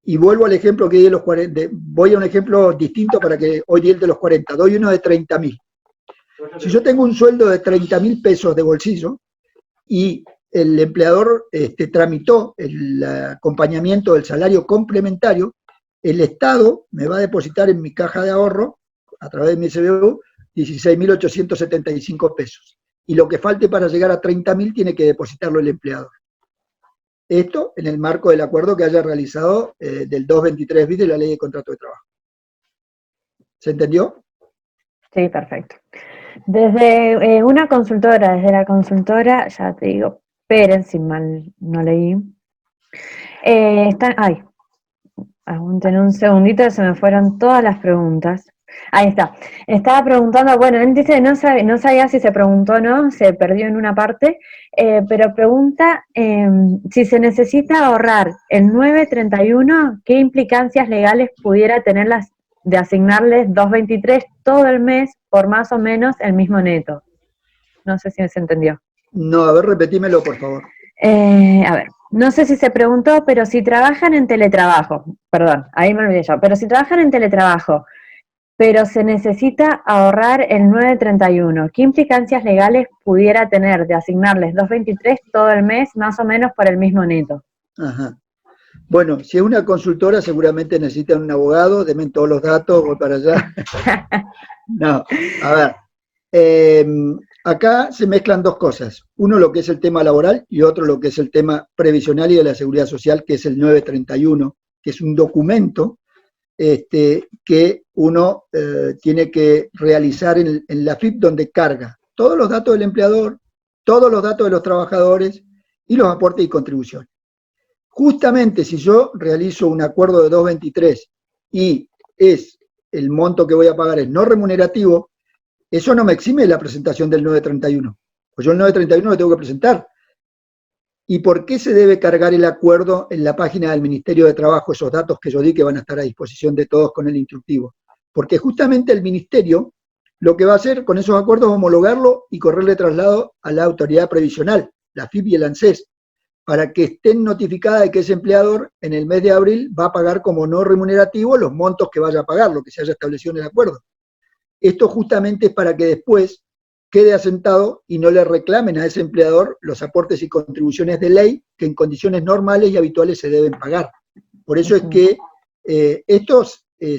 Y vuelvo al ejemplo que di de los 40, voy a un ejemplo distinto para que hoy di el de los 40, doy uno de 30.000. Si yo tengo un sueldo de 30.000 pesos de bolsillo y el empleador tramitó el acompañamiento del salario complementario, el Estado me va a depositar en mi caja de ahorro, a través de mi SBU, 16.875 pesos. Y lo que falte para llegar a 30.000 tiene que depositarlo el empleador. Esto en el marco del acuerdo que haya realizado del 223 bis de la Ley de Contrato de Trabajo. ¿Se entendió? Sí, perfecto. Desde una consultora, desde la consultora, ya te digo, Pérez, si mal no leí, aguanten un segundito, se me fueron todas las preguntas. Ahí está. Estaba preguntando, bueno, él dice, no sabía si se preguntó o no, se perdió en una parte, pero pregunta si se necesita ahorrar el 931, ¿qué implicancias legales pudiera tener de asignarles 223 todo el mes por más o menos el mismo neto? No sé si se entendió. No, a ver, repetímelo, por favor. A ver, no sé si se preguntó, pero si trabajan en teletrabajo, perdón, ahí me olvidé yo, pero si trabajan en teletrabajo, pero se necesita ahorrar el 931, ¿qué implicancias legales pudiera tener de asignarles 223 todo el mes, más o menos por el mismo neto? Ajá. Bueno, si es una consultora, seguramente necesitan un abogado, denme todos los datos, voy para allá. No, a ver, acá se mezclan dos cosas. Uno lo que es el tema laboral y otro lo que es el tema previsional y de la seguridad social, que es el 931, que es un documento que uno tiene que realizar en la FIP, donde carga todos los datos del empleador, todos los datos de los trabajadores y los aportes y contribuciones. Justamente si yo realizo un acuerdo de 223 y es el monto que voy a pagar es no remunerativo, eso no me exime de la presentación del 931. Pues yo el 931 lo tengo que presentar. ¿Y por qué se debe cargar el acuerdo en la página del Ministerio de Trabajo, esos datos que yo di que van a estar a disposición de todos con el instructivo? Porque justamente el Ministerio lo que va a hacer con esos acuerdos es homologarlo y correrle traslado a la autoridad previsional, la FIP y el ANSES, para que estén notificadas de que ese empleador en el mes de abril va a pagar como no remunerativo los montos que vaya a pagar, lo que se haya establecido en el acuerdo. Esto justamente es para que después quede asentado y no le reclamen a ese empleador los aportes y contribuciones de ley que en condiciones normales y habituales se deben pagar. Por eso es que esto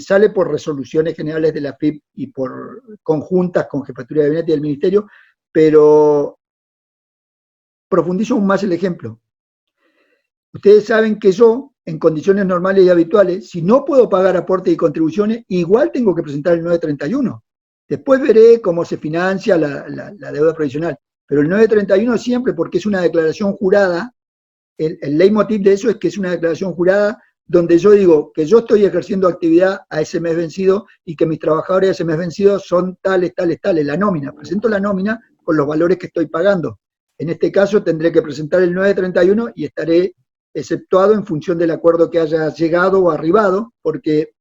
sale por resoluciones generales de la FIP y por conjuntas con Jefatura de Gabinete y del Ministerio, pero profundizo aún más el ejemplo. Ustedes saben que yo, en condiciones normales y habituales, si no puedo pagar aportes y contribuciones, igual tengo que presentar el 931. Después veré cómo se financia la deuda provisional. Pero el 931 siempre, porque es una declaración jurada, el leitmotiv de eso es que es una declaración jurada donde yo digo que yo estoy ejerciendo actividad a ese mes vencido y que mis trabajadores a ese mes vencido son tales, la nómina. Presento la nómina con los valores que estoy pagando. En este caso tendré que presentar el 931 y estaré exceptuado en función del acuerdo que haya llegado o arribado, porque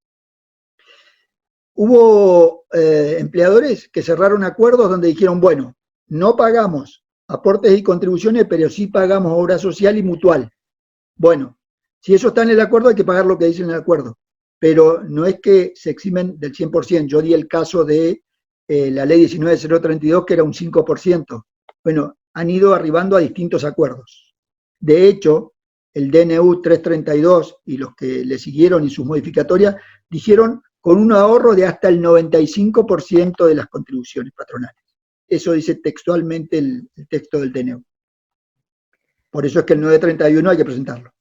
hubo empleadores que cerraron acuerdos donde dijeron, bueno, no pagamos aportes y contribuciones, pero sí pagamos obra social y mutual. Bueno, si eso está en el acuerdo, hay que pagar lo que dice en el acuerdo, pero no es que se eximen del 100%. Yo di el caso de la ley 19.032, que era un 5%. Bueno, han ido arribando a distintos acuerdos. De hecho, el DNU 332 y los que le siguieron y sus modificatorias dijeron con un ahorro de hasta el 95% de las contribuciones patronales. Eso dice textualmente el texto del DNU. Por eso es que el 931 hay que presentarlo.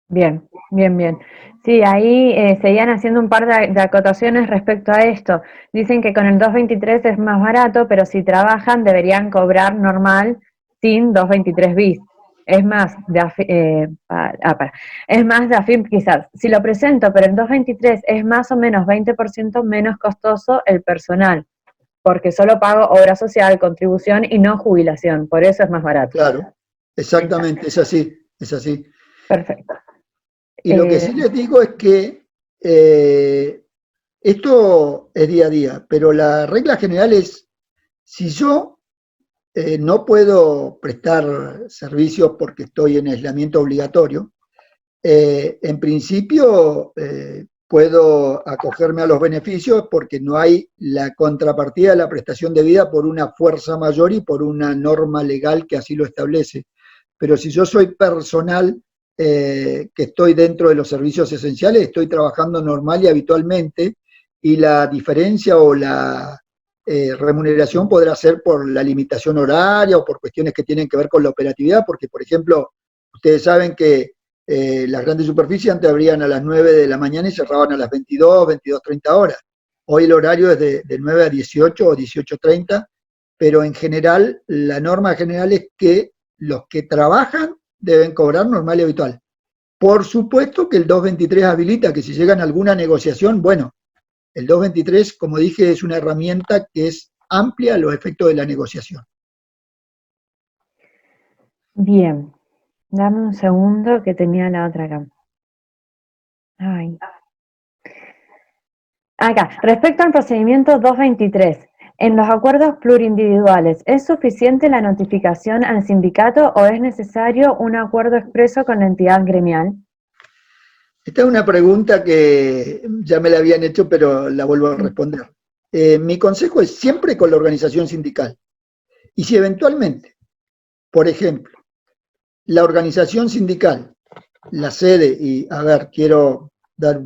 Bien, bien, bien. Sí, ahí seguían haciendo un par de acotaciones respecto a esto. Dicen que con el 223 es más barato, pero si trabajan deberían cobrar normal sin 223 bis. Es más de AFIP quizás. Si lo presento, pero el 223 es más o menos 20% menos costoso el personal, porque solo pago obra social, contribución y no jubilación. Por eso es más barato. Claro, exactamente, es así, es así. Perfecto. Y lo que sí les digo es que Esto es día a día, pero la regla general es, si yo no puedo prestar servicios porque estoy en aislamiento obligatorio, en principio puedo acogerme a los beneficios porque no hay la contrapartida de la prestación de vida por una fuerza mayor y por una norma legal que así lo establece. Pero si yo soy personal que estoy dentro de los servicios esenciales, estoy trabajando normal y habitualmente, y la diferencia o la remuneración podrá ser por la limitación horaria o por cuestiones que tienen que ver con la operatividad, porque, por ejemplo, ustedes saben que las grandes superficies antes abrían a las 9 de la mañana y cerraban a las 22, 22:30 horas. Hoy el horario es de 9 a 18 o 18:30, pero en general, la norma general es que los que trabajan deben cobrar normal y habitual. Por supuesto que el 223 habilita que si llegan a alguna negociación, bueno, el 223, como dije, es una herramienta que es amplia a los efectos de la negociación. Bien, dame un segundo que tenía la otra acá. Ay. Acá, respecto al procedimiento 223, en los acuerdos plurindividuales, ¿es suficiente la notificación al sindicato o es necesario un acuerdo expreso con la entidad gremial? Esta es una pregunta que ya me la habían hecho, pero la vuelvo a responder. Mi consejo es siempre con la organización sindical. Y si eventualmente, por ejemplo, la organización sindical, la sede, y a ver, quiero dar,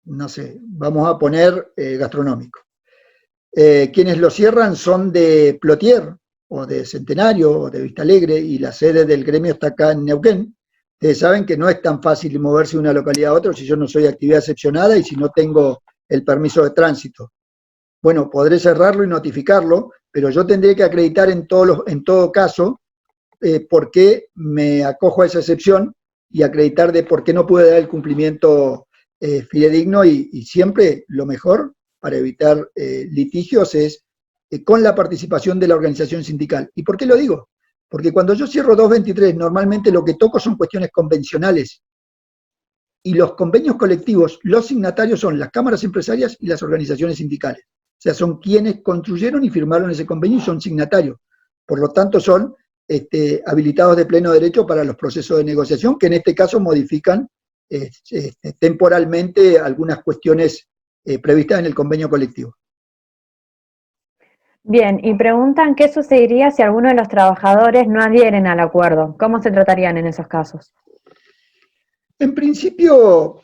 no sé, vamos a poner gastronómico. Quienes lo cierran son de Plotier, o de Centenario, o de Vista Alegre, y la sede del gremio está acá en Neuquén. Ustedes saben que no es tan fácil moverse de una localidad a otra si yo no soy actividad excepcionada y si no tengo el permiso de tránsito. Bueno, podré cerrarlo y notificarlo, pero yo tendré que acreditar en todo caso por qué me acojo a esa excepción y acreditar de por qué no pude dar el cumplimiento fidedigno y siempre lo mejor para evitar litigios es con la participación de la organización sindical. ¿Y por qué lo digo? Porque cuando yo cierro 223, normalmente lo que toco son cuestiones convencionales. Y los convenios colectivos, los signatarios son las cámaras empresarias y las organizaciones sindicales. O sea, son quienes construyeron y firmaron ese convenio y son signatarios. Por lo tanto, son habilitados de pleno derecho para los procesos de negociación, que en este caso modifican temporalmente algunas cuestiones previstas en el convenio colectivo. Bien, y preguntan qué sucedería si alguno de los trabajadores no adhieren al acuerdo. ¿Cómo se tratarían en esos casos? En principio,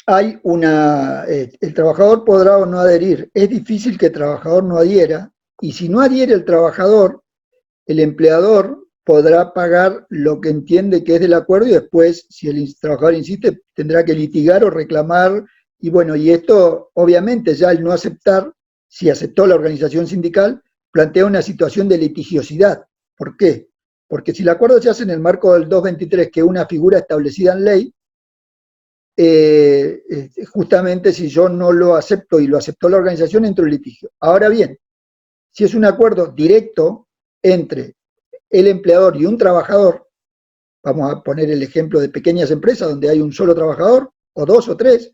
hay el trabajador podrá o no adherir. Es difícil que el trabajador no adhiera, y si no adhiere el trabajador, el empleador podrá pagar lo que entiende que es del acuerdo y después, si el trabajador insiste, tendrá que litigar o reclamar. Y bueno, y esto obviamente ya al no aceptar, si aceptó la organización sindical, plantea una situación de litigiosidad. ¿Por qué? Porque si el acuerdo se hace en el marco del 223, que es una figura establecida en ley, justamente si yo no lo acepto y lo aceptó la organización, entro en litigio. Ahora bien, si es un acuerdo directo entre el empleador y un trabajador, vamos a poner el ejemplo de pequeñas empresas donde hay un solo trabajador, o dos o tres,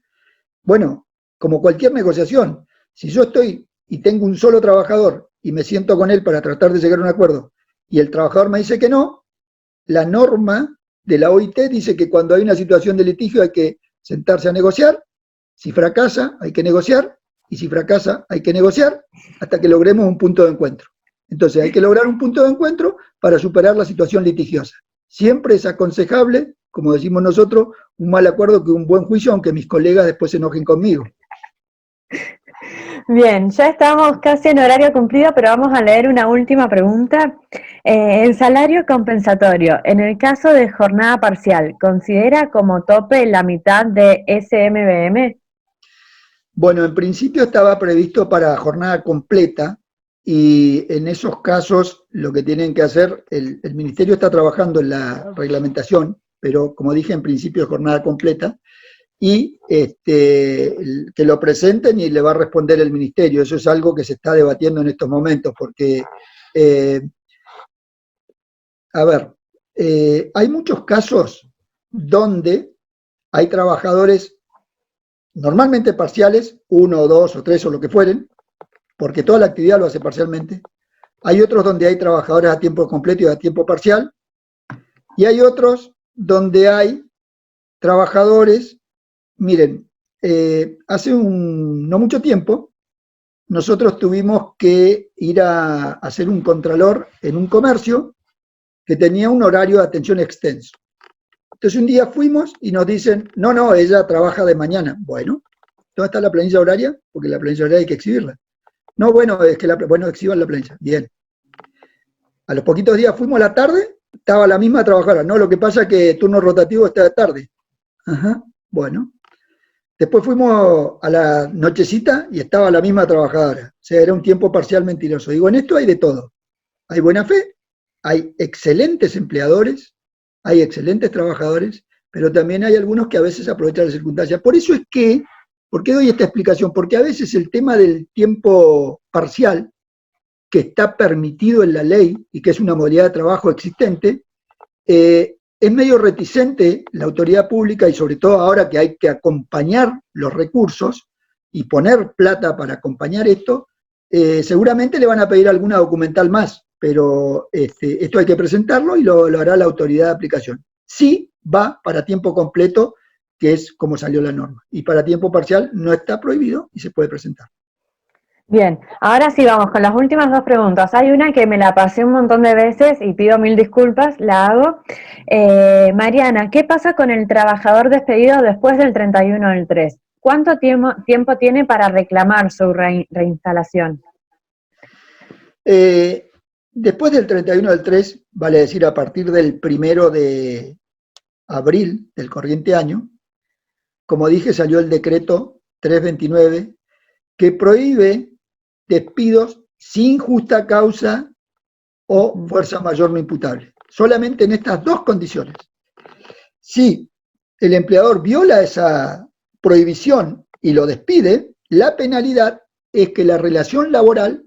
bueno, como cualquier negociación, si yo estoy y tengo un solo trabajador y me siento con él para tratar de llegar a un acuerdo y el trabajador me dice que no, la norma de la OIT dice que cuando hay una situación de litigio hay que sentarse a negociar, si fracasa hay que negociar, y si fracasa hay que negociar hasta que logremos un punto de encuentro. Entonces hay que lograr un punto de encuentro para superar la situación litigiosa. Siempre es aconsejable, como decimos nosotros, un mal acuerdo que un buen juicio, aunque mis colegas después se enojen conmigo. Bien, ya estamos casi en horario cumplido, pero vamos a leer una última pregunta. El salario compensatorio, en el caso de jornada parcial, ¿considera como tope la mitad de SMBM? Bueno, en principio estaba previsto para jornada completa y en esos casos lo que tienen que hacer, el Ministerio está trabajando en la reglamentación, pero como dije, en principio es jornada completa, y que lo presenten y le va a responder el Ministerio. Eso es algo que se está debatiendo en estos momentos, porque, a ver, hay muchos casos donde hay trabajadores normalmente parciales, 1 o 2 o 3 o lo que fueren, porque toda la actividad lo hace parcialmente. Hay otros donde hay trabajadores a tiempo completo y a tiempo parcial, y hay otros donde hay trabajadores. Miren, hace no mucho tiempo, nosotros tuvimos que ir a hacer un contralor en un comercio que tenía un horario de atención extenso. Entonces un día fuimos y nos dicen, no, ella trabaja de mañana. Bueno, ¿dónde está la planilla horaria? Porque la planilla horaria hay que exhibirla. No, bueno, es que exhiban la planilla. Bien. A los poquitos días fuimos a la tarde, estaba la misma trabajadora. No, lo que pasa es que turno rotativo está de tarde. Ajá, bueno. Después fuimos a la nochecita y estaba la misma trabajadora. O sea, era un tiempo parcial mentiroso. Digo, en esto hay de todo. Hay buena fe, hay excelentes empleadores, hay excelentes trabajadores, pero también hay algunos que a veces aprovechan las circunstancias. Por eso es que, ¿por qué doy esta explicación? Porque a veces el tema del tiempo parcial, que está permitido en la ley y que es una modalidad de trabajo existente, es medio reticente la autoridad pública, y sobre todo ahora que hay que acompañar los recursos y poner plata para acompañar esto, seguramente le van a pedir alguna documental más, pero esto hay que presentarlo y lo hará la autoridad de aplicación. Sí va para tiempo completo, que es como salió la norma, y para tiempo parcial no está prohibido y se puede presentar. Bien, ahora sí vamos con las últimas dos preguntas. Hay una que me la pasé un montón de veces y pido mil disculpas, la hago. Mariana, ¿qué pasa con el trabajador despedido después del 31 del 3? ¿Cuánto tiempo tiene para reclamar su reinstalación? Después del 31 del 3, vale decir a partir del 1 de abril del corriente año, como dije, salió el decreto 329 que prohíbe despidos sin justa causa o fuerza mayor no imputable. Solamente en estas dos condiciones. Si el empleador viola esa prohibición y lo despide, la penalidad es que la relación laboral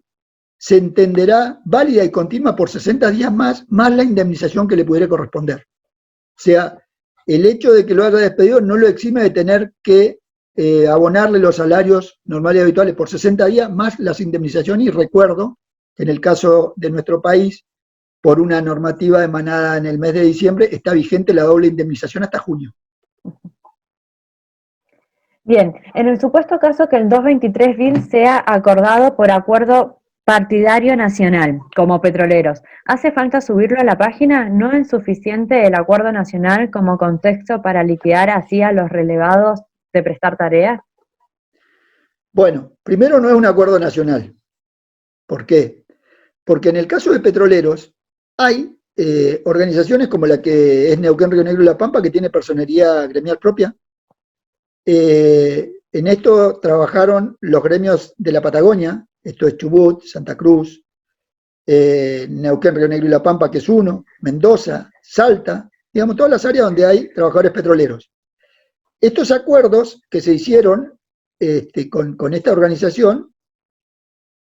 se entenderá válida y continua por 60 días más la indemnización que le pudiera corresponder. O sea, el hecho de que lo haya despedido no lo exime de tener que abonarle los salarios normales y habituales por 60 días, más las indemnizaciones. Y recuerdo que en el caso de nuestro país, por una normativa emanada en el mes de diciembre, está vigente la doble indemnización hasta junio. Bien, en el supuesto caso que el 223 bis sea acordado por acuerdo partidario nacional, como petroleros, ¿hace falta subirlo a la página? ¿No es suficiente el acuerdo nacional como contexto para liquidar así a los relegados de prestar tareas? Bueno, primero no es un acuerdo nacional. ¿Por qué? Porque en el caso de petroleros hay organizaciones como la que es Neuquén, Río Negro y La Pampa, que tiene personería gremial propia. En esto trabajaron los gremios de la Patagonia, esto es Chubut, Santa Cruz, Neuquén, Río Negro y La Pampa, que es uno, Mendoza, Salta, digamos, todas las áreas donde hay trabajadores petroleros. Estos acuerdos que se hicieron con esta organización,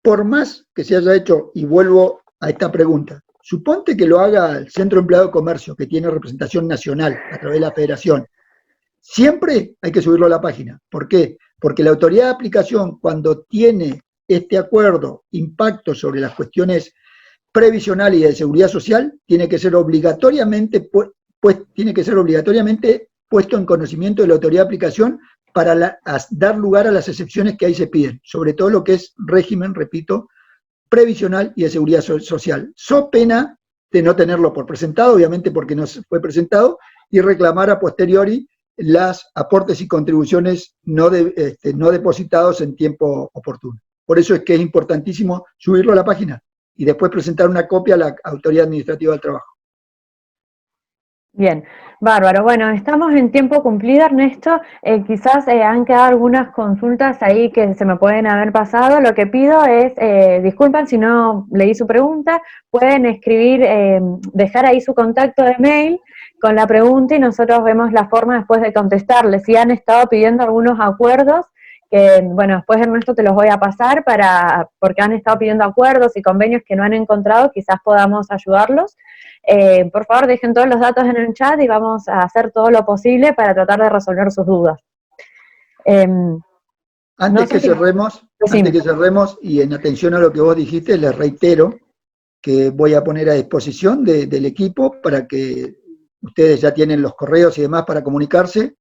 por más que se haya hecho, y vuelvo a esta pregunta, suponte que lo haga el Centro Empleado de Comercio, que tiene representación nacional a través de la Federación, siempre hay que subirlo a la página. ¿Por qué? Porque la autoridad de aplicación, cuando tiene este acuerdo impacto sobre las cuestiones previsionales y de seguridad social, tiene que ser obligatoriamente puesto en conocimiento de la autoridad de aplicación para dar lugar a las excepciones que ahí se piden, sobre todo lo que es régimen, repito, previsional y de seguridad social. So pena de no tenerlo por presentado, obviamente porque no fue presentado, y reclamar a posteriori las aportes y contribuciones no depositados en tiempo oportuno. Por eso es que es importantísimo subirlo a la página y después presentar una copia a la Autoridad Administrativa del Trabajo. Bien, bárbaro. Bueno, estamos en tiempo cumplido, Ernesto. Quizás han quedado algunas consultas ahí que se me pueden haber pasado. Lo que pido es, disculpen si no leí su pregunta, pueden escribir, dejar ahí su contacto de mail con la pregunta y nosotros vemos la forma después de contestarles. Si han estado pidiendo algunos acuerdos, que bueno, después Ernesto te los voy a pasar porque han estado pidiendo acuerdos y convenios que no han encontrado, quizás podamos ayudarlos. Por favor, dejen todos los datos en el chat y vamos a hacer todo lo posible para tratar de resolver sus dudas. Antes que cerremos, y en atención a lo que vos dijiste, les reitero que voy a poner a disposición del equipo para que ustedes ya tienen los correos y demás para comunicarse,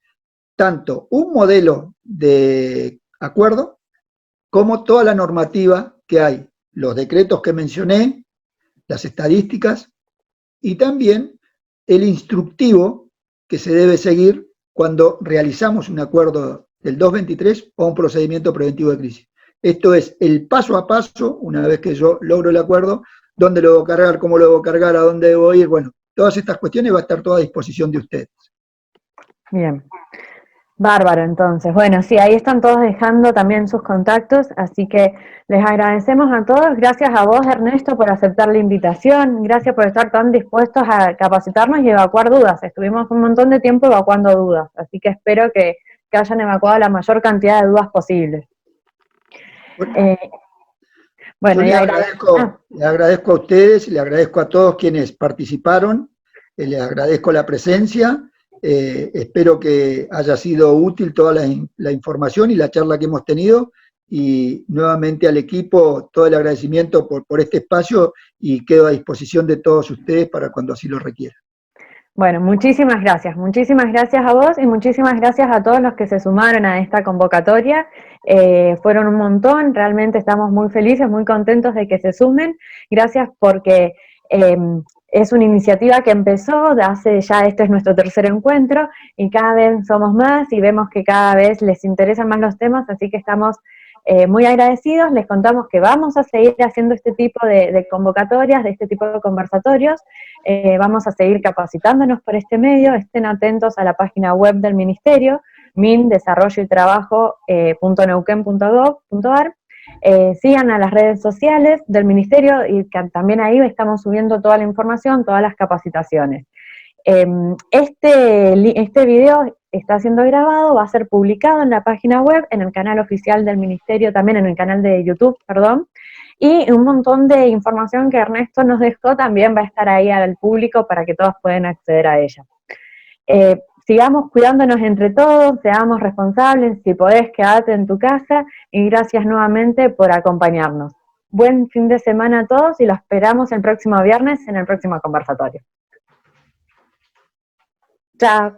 tanto un modelo de acuerdo como toda la normativa que hay, los decretos que mencioné, las estadísticas y también el instructivo que se debe seguir cuando realizamos un acuerdo del 223 o un procedimiento preventivo de crisis. Esto es el paso a paso, una vez que yo logro el acuerdo, dónde lo debo cargar, cómo lo debo cargar, a dónde debo ir, bueno, todas estas cuestiones va a estar toda a disposición de ustedes. Bien. Bárbaro, entonces. Bueno, sí, ahí están todos dejando también sus contactos, así que les agradecemos a todos. Gracias a vos, Ernesto, por aceptar la invitación. Gracias por estar tan dispuestos a capacitarnos y evacuar dudas. Estuvimos un montón de tiempo evacuando dudas, así que espero que hayan evacuado la mayor cantidad de dudas posibles. Yo le agradezco a ustedes, le agradezco a todos quienes participaron, les agradezco la presencia. Espero que haya sido útil toda la información y la charla que hemos tenido, y nuevamente al equipo todo el agradecimiento por este espacio, y quedo a disposición de todos ustedes para cuando así lo requieran. Bueno, muchísimas gracias a vos y muchísimas gracias a todos los que se sumaron a esta convocatoria. Fueron un montón, realmente estamos muy felices, muy contentos de que se sumen. Gracias porque es una iniciativa que empezó hace ya, este es nuestro tercer encuentro, y cada vez somos más y vemos que cada vez les interesan más los temas, así que estamos muy agradecidos. Les contamos que vamos a seguir haciendo este tipo de convocatorias, de este tipo de conversatorios. Vamos a seguir capacitándonos por este medio. Estén atentos a la página web del Ministerio, min.desarrolloytrabajo.neuquén.gov.ar. Sigan a las redes sociales del Ministerio, y que también ahí estamos subiendo toda la información, todas las capacitaciones. Este video está siendo grabado, va a ser publicado en la página web, en el canal oficial del Ministerio, también en el canal de YouTube, perdón, y un montón de información que Ernesto nos dejó también va a estar ahí al público para que todos puedan acceder a ella. Sigamos cuidándonos entre todos, seamos responsables, si podés quedarte en tu casa, y gracias nuevamente por acompañarnos. Buen fin de semana a todos y los esperamos el próximo viernes en el próximo conversatorio. Chao.